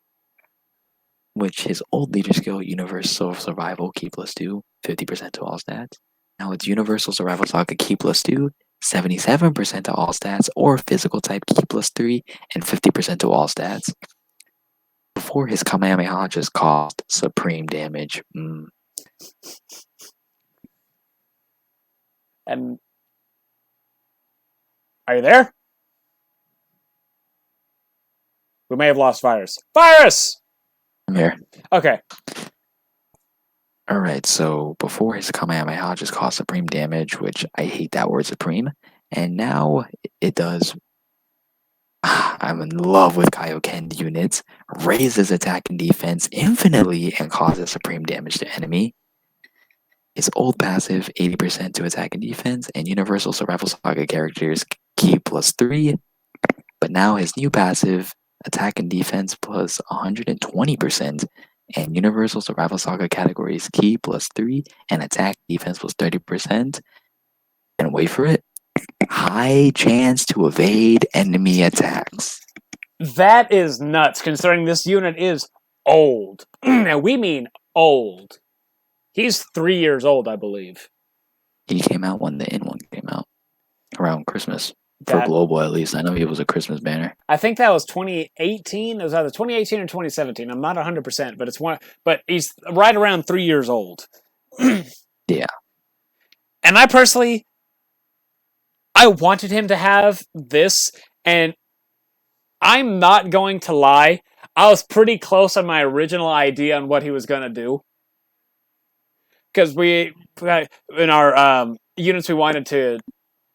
Which his old leader skill, Universal Survival, Key +2, 50% to all stats. Now it's Universal Survival Saga Key +2, 77% to all stats, or Physical Type Key +3, and 50% to all stats. Before his Kamehameha just caused supreme damage. And are you there? We may have lost Virus. Virus! I'm here. Okay. Alright, so before his Kamehameha just caused supreme damage, which I hate that word supreme, and now it does. I'm in love with Kaioken units, raises attack and defense infinitely and causes supreme damage to enemy. His old passive, 80% to attack and defense, and Universal Survival Saga characters Key +3, but now his new passive, attack and defense plus 120%, and Universal Survival Saga categories Key +3 and attack defense plus 30%. And wait for it, high chance to evade enemy attacks. That is nuts, considering this unit is old. And we mean old. He's 3 years old, I believe. He came out when the N1 came out, around Christmas. For global, at least. I know he was a Christmas banner. I think that was 2018. It was either 2018 or 2017. I'm not 100%, but it's one. But he's right around 3 years old. Yeah. And I personally, I wanted him to have this, and I'm not going to lie. I was pretty close on my original idea on what he was going to do. Because in our units we wanted to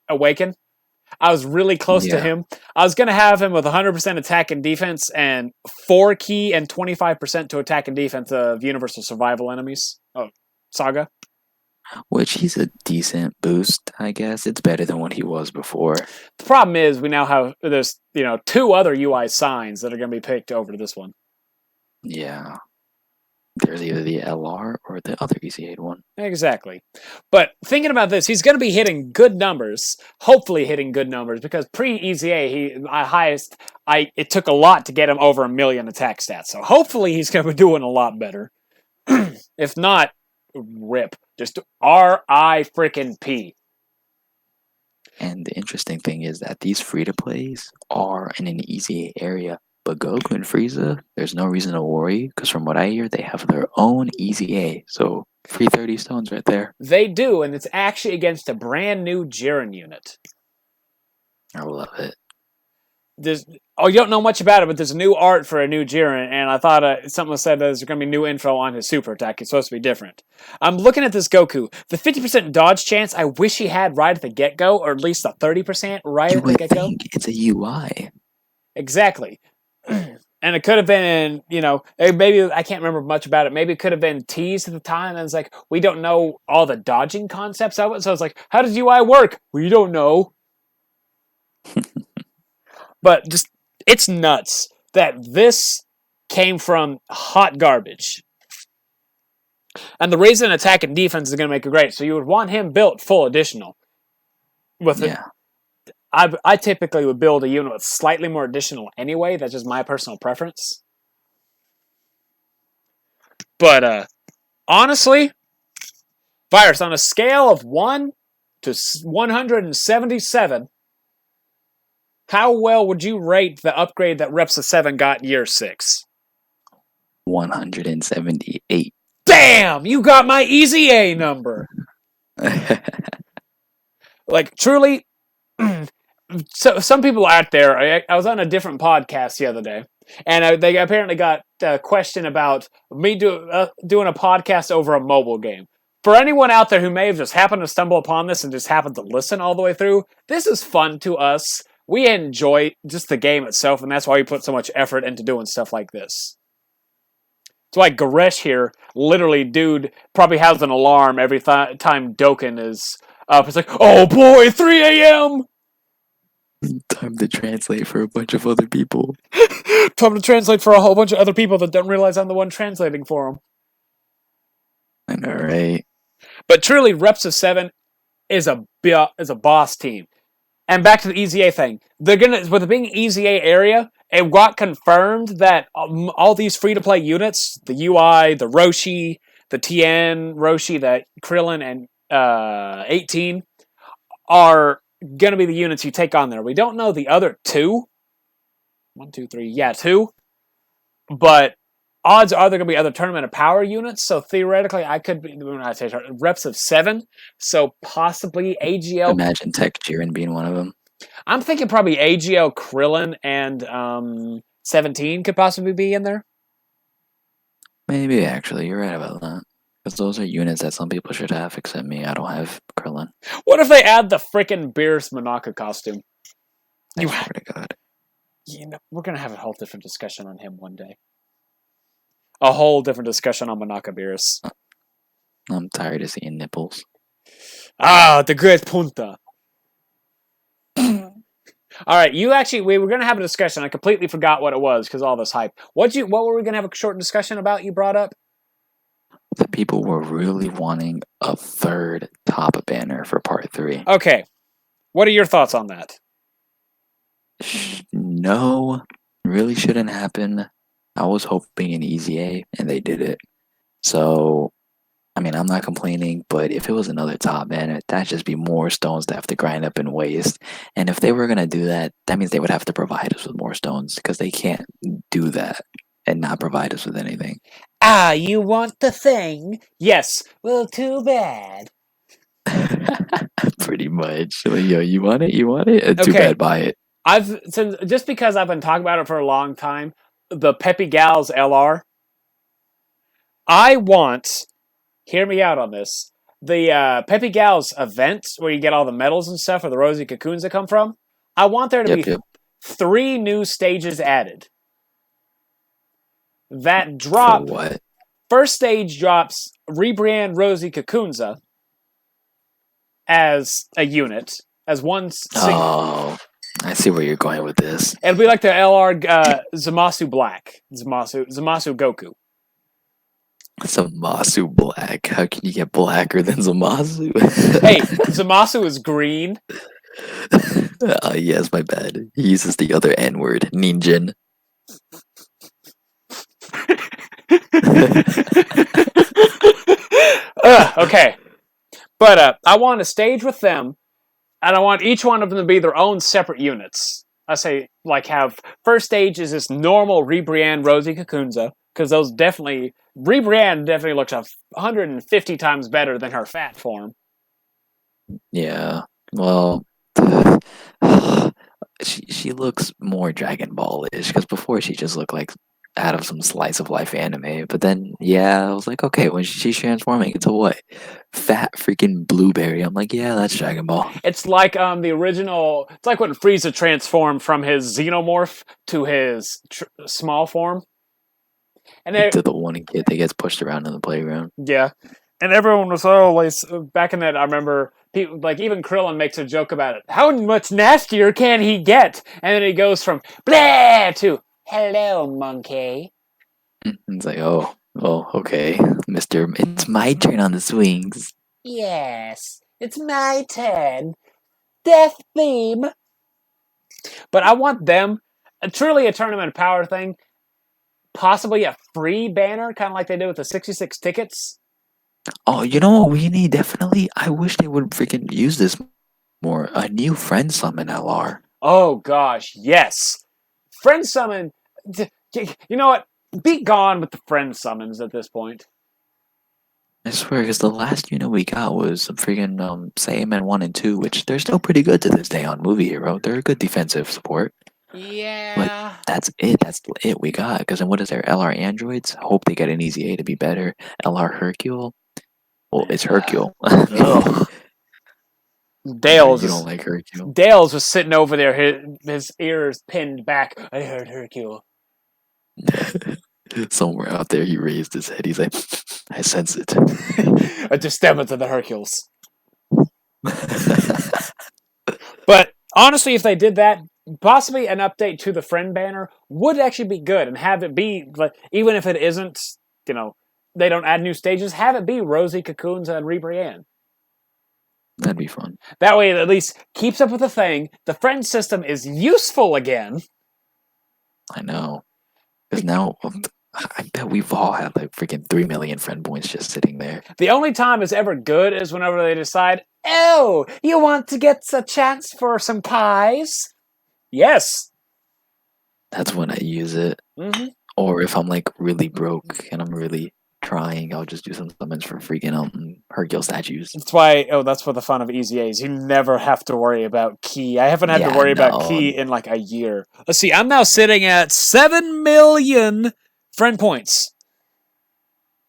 awaken, I was really close to him. I was going to have him with 100% attack and defense and 4 ki and 25% to attack and defense of Universal Survival enemies. Oh, Saga. which he's a decent boost, I guess. It's better than what he was before. The problem is we now have there's 2 other UI signs that are going to be picked over to this one. Yeah. There's either the LR or the other EZ8 one. Exactly. But thinking about this, he's going to be hitting good numbers, hopefully hitting good numbers, because pre-EZA, it took a lot to get him over 1 million attack stats. So hopefully he's going to be doing a lot better. If not, rip. Just R-I frickin' P. And the interesting thing is that these free-to-plays are in an EZA area. But Goku and Frieza, there's no reason to worry, because from what I hear, they have their own EZA. So, free 30 stones right there. They do, and it's actually against a brand new Jiren unit. I love it. You don't know much about it, but there's new art for a new Jiren, and I thought something said that there's going to be new info on his super attack. It's supposed to be different. I'm looking at this Goku. The 50% dodge chance, I wish he had right at the get-go, or at least a 30% right at the get-go. It's a UI. Exactly. And it could have been, maybe I can't remember much about it. Maybe it could have been teased at the time. And it's like, we don't know all the dodging concepts of it. So it's like, how does UI work? We don't know. But just, it's nuts that this came from hot garbage. And the reason attack and defense is going to make it great. So you would want him built full additional. I typically would build a unit with slightly more additional anyway. That's just my personal preference. But honestly, Virus, on a scale of 1 to 177, how well would you rate the upgrade that Reps of 7 got year 6? 178. Damn! You got my easy A number! Like, truly... So some people out there, I was on a different podcast the other day, and they apparently got a question about me doing a podcast over a mobile game. For anyone out there who may have just happened to stumble upon this and just happened to listen all the way through, this is fun to us. We enjoy just the game itself, and that's why we put so much effort into doing stuff like this. It's why Goresh here, literally, dude, probably has an alarm every time Dokkan is up. It's like, oh boy, 3 a.m.! Time to translate for a bunch of other people. Time to translate for a whole bunch of other people that don't realize I'm the one translating for them. I know, right? But truly, Reps of 7 is a boss team. And back to the EZA thing. They're gonna, with it being EZA area, it got confirmed that all these free-to-play units, the UI, the Roshi, the Tien, Roshi, the Krillin, and 18, are going to be the units you take on there. We don't know the other 2. 1, 2, 3. Yeah, 2. But odds are there going to be other Tournament of Power units. So theoretically, I could be, when I say Reps of 7. So possibly AGL. Imagine Tech Jiren being one of them. I'm thinking probably AGL, Krillin, and 17 could possibly be in there. Maybe, actually. You're right about that. Because those are units that some people should have, except me. I don't have Krillin. What if they add the frickin' Beerus Monaka costume? I swear to God. We're going to have a whole different discussion on him one day. A whole different discussion on Monaka Beerus. I'm tired of seeing nipples. Ah, the great punta. Alright, we were going to have a discussion. I completely forgot what it was because all this hype. What were we going to have a short discussion about you brought up? The people were really wanting a third top banner for part 3. Okay. What are your thoughts on that? No, really shouldn't happen. I was hoping an EZA, and they did it. So, I mean, I'm not complaining, but if it was another top banner, that'd just be more stones to have to grind up and waste. And if they were going to do that, that means they would have to provide us with more stones, because they can't do that and not provide us with anything. Ah, you want the thing? Yes. Well, too bad. Pretty much. Like, yo, you want it? You want it? Too bad, buy it. Just because I've been talking about it for a long time, the Peppy Gals LR. I want, hear me out on this, the Peppy Gals event where you get all the medals and stuff, or the rosy cocoons that come from. I want there to be 3 new stages added. That drop. For what? First stage drops rebrand Rosy Kakunza. as a unit, as one single. Oh, I see where you're going with this. It'll be like the LR Zamasu Black, Zamasu Goku. Zamasu black. How can you get blacker than Zamasu? Hey, Zamasu is green. Yes, my bad. He uses the other N word, ninjin. Okay, but I want a stage with them, and I want each one of them to be their own separate units. I say, like, have first stage is this normal Ribrianne, Rosie Kakunza, because those definitely Ribrianne definitely looks 150 times better than her fat form. Yeah. Well, she looks more Dragon Ball-ish because before she just looked like out of some slice of life anime. But then, yeah, I was like, okay, when she's transforming into what? Fat freaking blueberry. I'm like, yeah, that's Dragon Ball. It's like the original. It's like when Frieza transformed from his xenomorph to his small form. And To the one kid that gets pushed around in the playground. yeah, and everyone was always back in that. I remember people like even Krillin makes a joke about it. How much nastier can he get? And then he goes from blah to hello, monkey. It's like, oh, well, okay, Mister. It's my turn on the swings. Yes, it's my turn. Death theme. But I want them truly a tournament power thing. Possibly a free banner, kind of like they did with the 66 tickets. Oh, you know what we need definitely? I wish they would freaking use this more. A new friend summon LR. Oh gosh, yes. Friend summon. You know what? Be gone with the friend summons at this point. I swear, because the last unit we got was freaking Saiyaman 1 and 2, which they're still pretty good to this day on Movie Hero. They're a good defensive support. Yeah. But that's it. That's it we got. Because then what is there? LR Androids? Hope they get an easy A to be better. LR Hercule? Well, it's Hercule. Dale's You don't like Hercule? Dale's was sitting over there, his ears pinned back. I heard Hercule. Somewhere out there, he raised his head. He's like, I sense it. A disturbance of the Hercules. But honestly, if they did that, possibly an update to the friend banner would actually be good, and have it be like, even if it isn't, they don't add new stages, have it be Rosie, Cocoons, and Ribrianne. That'd be fun. That way, it at least keeps up with the thing. The friend system is useful again. I know. Because now, I bet we've all had like freaking 3 million friend points just sitting there. The only time it's ever good is whenever they decide, oh, you want to get a chance for some pies? Yes. That's when I use it. Mm-hmm. Or if I'm like really broke and I'm really trying, I'll just do some summons for freaking Hercule statues. That's for the fun of Easy A's. You never have to worry about key. I haven't had to worry about key in like a year. Let's see, I'm now sitting at 7 million friend points.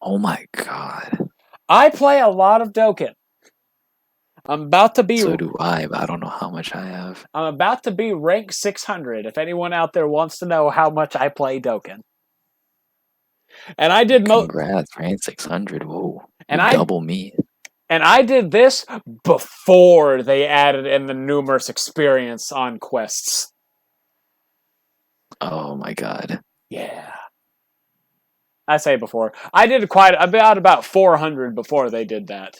Oh my god. I play a lot of Dokkan. I'm about to be. So do I, but I don't know how much I have. I'm about to be rank 600. If anyone out there wants to know how much I play Dokkan. And I did Congrats, rank 600. Whoa. And double me. And I did this before they added in the numerous experience on quests. Oh my god. Yeah. I say before. I did about 400 before they did that.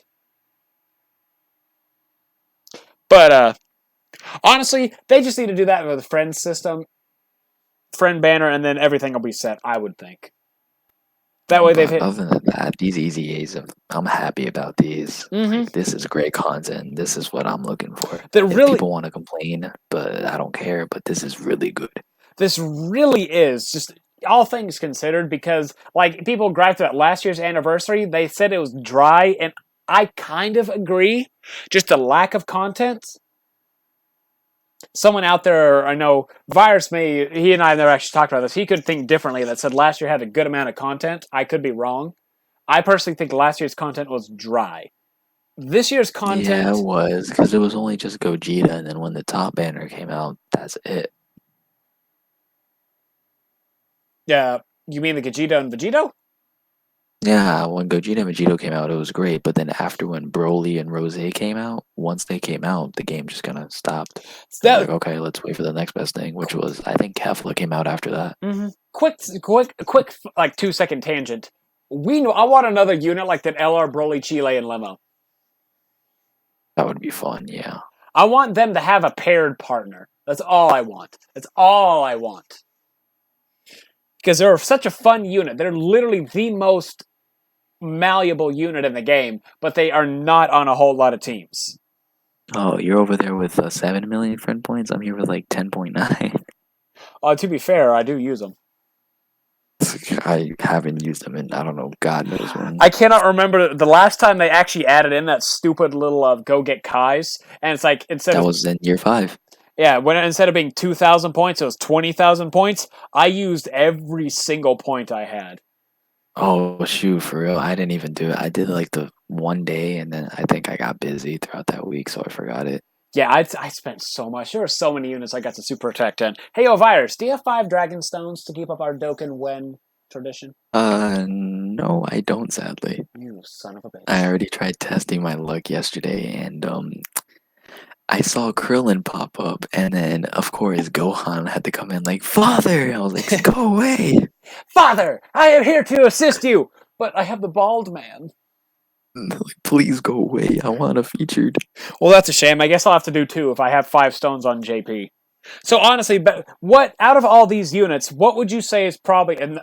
But honestly, they just need to do that with the friend system, friend banner, and then everything will be set, I would think. That way they've hit. Other than that, these Easy A's, I'm happy about these. Mm-hmm. Like, this is great content. This is what I'm looking for. People want to complain, but I don't care. But this is really good. This really is, just all things considered, because like people griped about last year's anniversary. They said it was dry, and I kind of agree. Just the lack of content. Someone out there, I know, Virus he and I have never actually talked about this. He could think differently. That said last year had a good amount of content. I could be wrong. I personally think last year's content was dry. This year's content... Yeah, it was, because it was only just Gogeta, and then when the top banner came out, that's it. Yeah, you mean the Gogeta and Vegito? Yeah, when Gogeta and Vegito came out, it was great. But then after when Broly and Rose came out, once they came out, the game just kind of stopped. So It was like, okay, let's wait for the next best thing, which was I think Kefla came out after that. quick, like 2 second tangent. I want another unit like that LR, Broly, Chile, and Lemo. That would be fun, yeah. I want them to have a paired partner. That's all I want. That's all I want. Because they're such a fun unit. They're literally the most malleable unit in the game, but they are not on a whole lot of teams. Oh, you're over there with 7 million friend points. I'm here with like 10.9. To be fair, I do use them. I haven't used them in I don't know, God knows when. I cannot remember the last time they actually added in that stupid little go get Kais, and it's like That was in year 5. when instead of being 2,000 points, it was 20,000 points. I used every single point I had. Oh shoot, for real. I didn't even do it. I did like the one day and then I think I got busy throughout that week, so I forgot it. Yeah, I spent so much. There were so many units I got to super protect in. Hey, Virus, do you have 5 Dragon Stones to keep up our Dokkan Wen tradition? No, I don't, sadly. You son of a bitch. I already tried testing my luck yesterday and I saw Krillin pop up and then of course Gohan had to come in like, Father! I was like, go away! Father, I am here to assist you, but I have the bald man. Like, please go away. I want a featured. Well, that's a shame. I guess I'll have to do 2 if I have 5 stones on JP. So honestly, but what out of all these units, what would you say is probably, and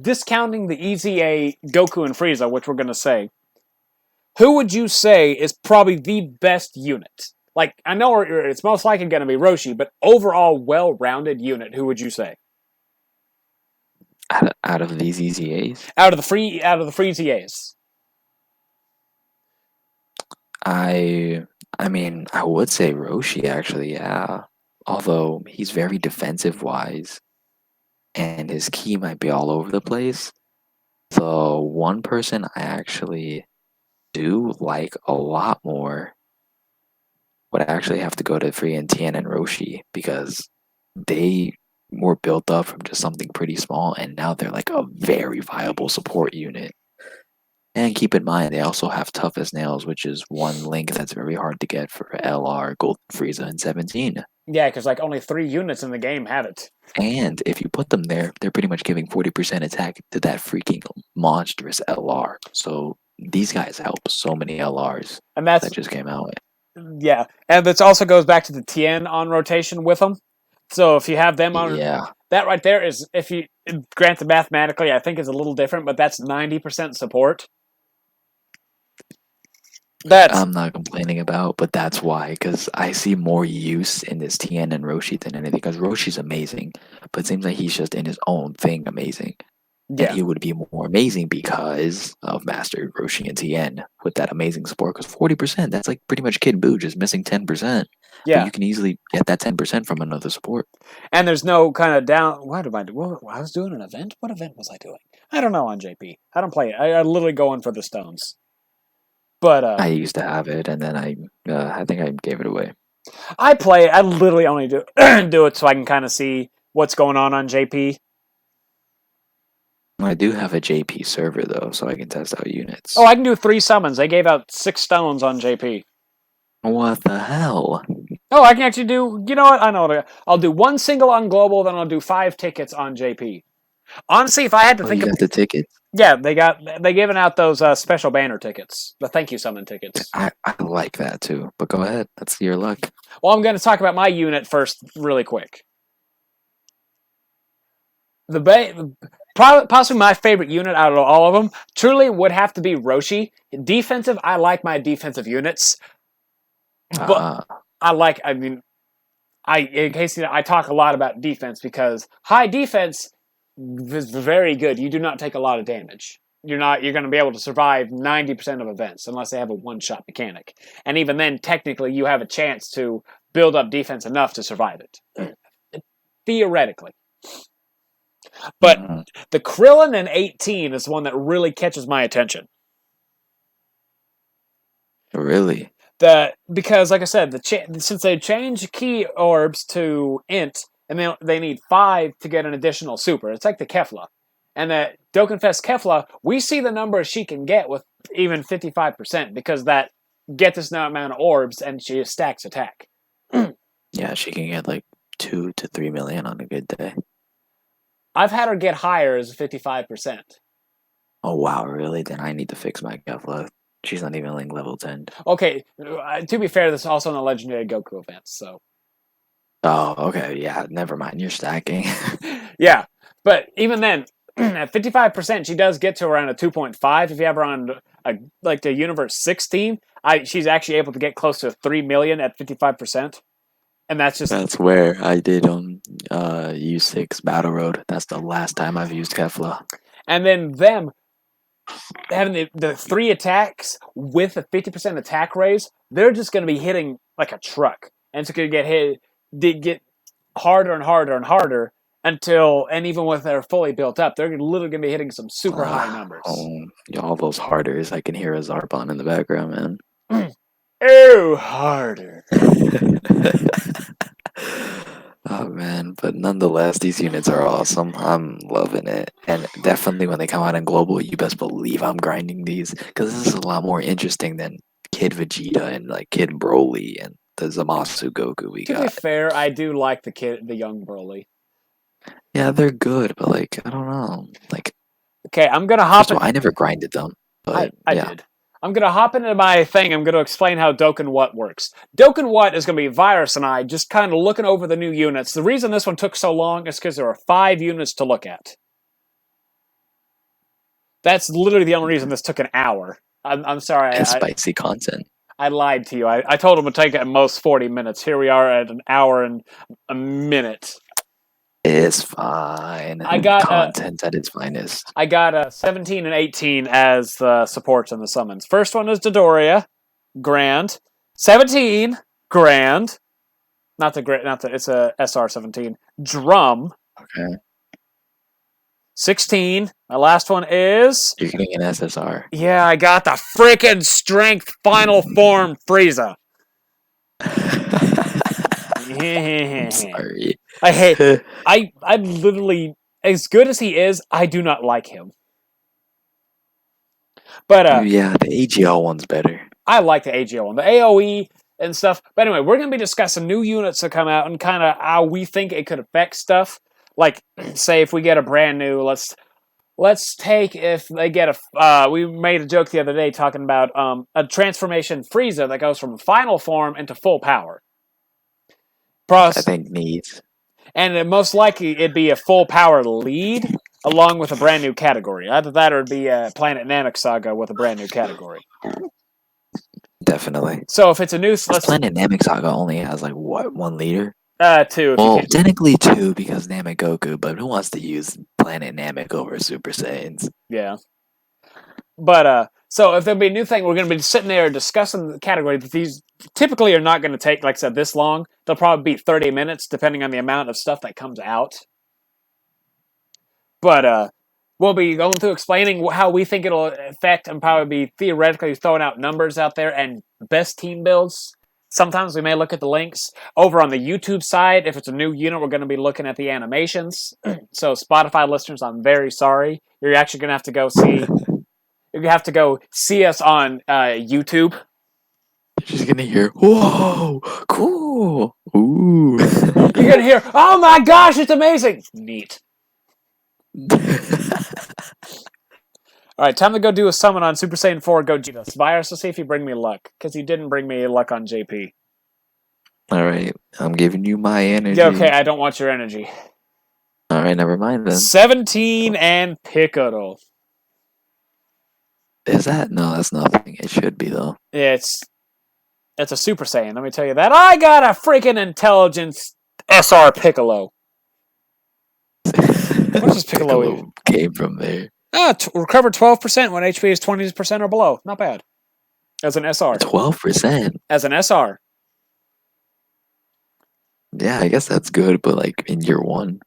discounting the easy A Goku and Frieza, which we're going to say, who would you say is probably the best unit? Like, I know it's most likely going to be Roshi, but overall well-rounded unit, who would you say? Out of these EZAs? Out of the Frieza A's. I mean, I would say Roshi actually, yeah. Although he's very defensive wise and his key might be all over the place. The one person I actually do like a lot more would actually have to go to Free and Tien and Roshi because they were built up from just something pretty small and now they're like a very viable support unit. And keep in mind, they also have Tough as Nails, which is one link that's very hard to get for LR, Golden Frieza, and 17. Yeah, because like only 3 units in the game have it. And if you put them there, they're pretty much giving 40% attack to that freaking monstrous LR. So these guys help so many LRs And that's that just came out. yeah, and this also goes back to the Tien on rotation with them. So if you have them on, Yeah, that right there is, if you granted mathematically, I think is a little different, but that's 90% support. That's I'm not complaining about, but that's why, because I see more use in this Tien and Roshi than anything, because Roshi's amazing, but it seems like he's just in his own thing amazing. And yeah, he would be more amazing because of Master Roshi and Tien with that amazing support. Because 40%, that's like pretty much Kid Buu just missing 10%. But yeah. you can easily get that 10% from another support. And there's no kind of down. What am I doing? I was doing an event. What event was I doing? I don't know on JP. I don't play it. I literally go in for the stones. But I used to have it, and then I think I gave it away. I play it. I literally only do do it so I can kind of see what's going on JP. I do have a JP server though, so I can test out units. Oh, I can do 3 summons. They gave out 6 stones on JP. What the hell? Oh, I can actually do. You know what? I know what I'll do 1 single on global, then I'll do 5 tickets on JP. Honestly, if I had to think You of got the tickets. yeah, they giving out those special banner tickets, the thank you summon tickets. I like that too, but go ahead. That's your luck. Well, I'm going to talk about my unit first, really quick. Possibly my favorite unit out of all of them truly would have to be Roshi. Defensive, I like my defensive units, but in case you know, I talk a lot about defense because high defense is very good. You do not take a lot of damage. You're going to be able to survive 90% of events unless they have a one-shot mechanic. And even then, technically, you have a chance to build up defense enough to survive it. Theoretically. But the Krillin and 18 is one that really catches my attention. Really? Because, like I said, since they changed key orbs to int, and they need 5 to get an additional super. It's like the Kefla. And that Dokkanfest Kefla, we see the number she can get with even 55% because that gets this amount of orbs and she stacks attack. Yeah, she can get like 2 to 3 million on a good day. I've had her get higher as 55%. Oh wow, really? Then I need to fix my Kefla. She's not even like level 10. Okay, to be fair, this is also in the Legendary Goku events, so. Oh, okay, yeah, never mind. You're stacking. Yeah, but even then, at 55%, she does get to around a 2.5. If you have her on like the Universe 16, she's actually able to get close to 3 million at 55%. And that's just... That's where I did on U6 Battle Road. That's the last time I've used Kefla. And then them having the 3 attacks with a 50% attack raise, they're just going to be hitting like a truck. And it's going to get harder and harder and harder until, and even with their fully built up, they're literally going to be hitting some super high numbers. All those harders. I can hear a Zarbon in the background, man. Ew, harder. Oh man, but nonetheless, these units are awesome. I'm loving it, and definitely when they come out in global, you best believe I'm grinding these because this is a lot more interesting than Kid Vegeta and like Kid Broly and the Zamasu Goku we got. To be fair, I do like the young Broly. Yeah, they're good, but like I don't know, like. Okay, I'm gonna hop. I never grinded them, but I did. I'm going to hop into my thing. I'm going to explain how Dokkan What works. Dokkan What is going to be Virus and I just kind of looking over the new units. The reason this one took so long is because there are 5 units to look at. That's literally the only reason this took an hour. I'm sorry. And spicy content. I lied to you. I told him it would take at most 40 minutes. Here we are at an hour and a minute. It's fine. I got content at its finest. I got 17 and 18 as the supports and the summons. First one is Dodoria, Grand. 17, Grand. It's a SR17. Drum. Okay. 16. My last one is... You're getting an SSR. Yeah, I got the freaking Strength Final Form Frieza. I'm sorry. I hate... I literally... As good as he is, I do not like him. But, yeah, the AGL one's better. I like the AGL one. The AoE and stuff. But anyway, we're going to be discussing new units that come out and kind of how we think it could affect stuff. Like, say if we get a brand new... Let's take if they get a... we made a joke the other day talking about a transformation Frieza that goes from final form into full power. I think needs. And most likely it'd be a full power lead along with a brand new category. Either that or it'd be a Planet Namek Saga with a brand new category. Definitely. So if it's a new... Planet Namek Saga only has like, what, 1 leader? 2. Well, technically 2 because Namek Goku, but who wants to use Planet Namek over Super Saiyans? Yeah. But, so if there'll be a new thing, we're going to be sitting there discussing the category that these typically are not going to take, like I said, this long. They'll probably be 30 minutes, depending on the amount of stuff that comes out. But, we'll be going through explaining how we think it'll affect and probably be theoretically throwing out numbers out there and best team builds. Sometimes we may look at the links. Over on the YouTube side, if it's a new unit, we're going to be looking at the animations. So Spotify listeners, I'm very sorry. You're actually going to have to go see... You have to go see us on YouTube. She's gonna hear, whoa, cool, ooh. You're gonna hear, oh my gosh, it's amazing. Neat. Alright, time to go do a summon on Super Saiyan 4 Gogeta. Virus, let's see if you bring me luck. Because you didn't bring me luck on JP. Alright, I'm giving you my energy. Okay, I don't want your energy. Alright, never mind then. 17 and Piccolo. Is that? No, that's nothing. It should be, though. It's a Super Saiyan, let me tell you that. I got a freaking intelligence SR Piccolo. What does Piccolo even? Came from there. Recover 12% when HP is 20% or below. Not bad. As an SR. 12%? As an SR. Yeah, I guess that's good, but like in year 1.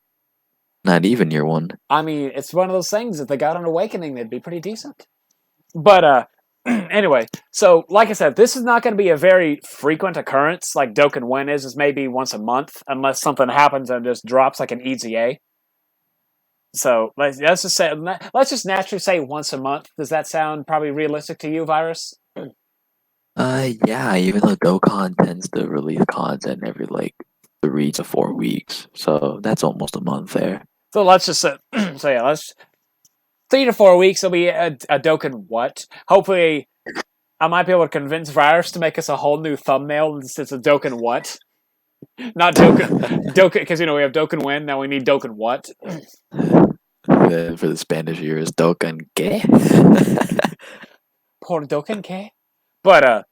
Not even year 1. I mean, it's one of those things. If they got an awakening, they'd be pretty decent. But, anyway, so, like I said, this is not going to be a very frequent occurrence like Dokkan When is maybe once a month, unless something happens and just drops like an EZA. So let's just naturally say once a month. Does that sound probably realistic to you, Virus? Yeah, even though Dokkan tends to release content every like 3 to 4 weeks, so that's almost a month there. So let's just let's 3 to 4 weeks. It'll be a Dokkan what? Hopefully, I might be able to convince Virus to make us a whole new thumbnail. It's a Dokkan what? Not Dokkan, because we have Dokkan when. Now we need Dokkan what? For the Spanish here is Dokkan ¿qué? Por Dokkan ¿qué? But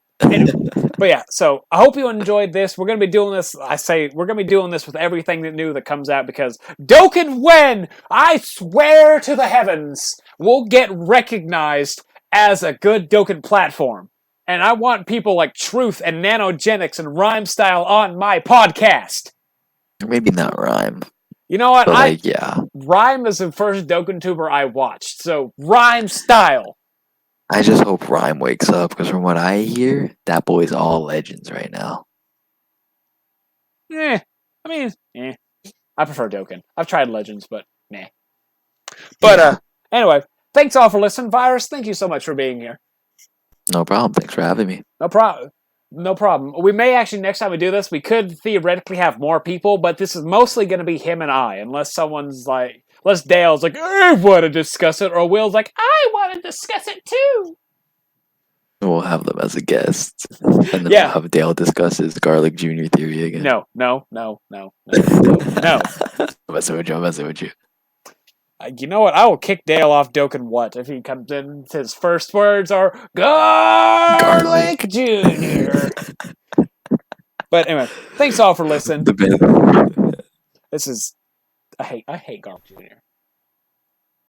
yeah. So I hope you enjoyed this. We're gonna be doing this. We're gonna be doing this with everything new that comes out because Dokkan when I swear to the heavens will get recognized as a good Dokkan platform. And I want people like Truth and Nanogenics and Rhyme Style on my podcast. Maybe not Rhyme. You know what? But yeah. Rhyme is the first Dokkan tuber I watched, so Rhyme Style. I just hope Rhyme wakes up, because from what I hear, that boy's all legends right now. I prefer Dokkan. I've tried Legends, but nah. But anyway, thanks all for listening. Virus, thank you so much for being here. No problem. Thanks for having me. No problem. We may actually, next time we do this, we could theoretically have more people, but this is mostly going to be him and I, unless Dale's like, I want to discuss it, or Will's like, I want to discuss it too. We'll have them as a guest, and then we'll have Dale discuss his Garlic Jr. theory again. No. I'm messing with you. You know what? I will kick Dale off Dokkan what if he comes in. His first words are Garlic Jr. But anyway, thanks all for listening. I hate Garlic Jr.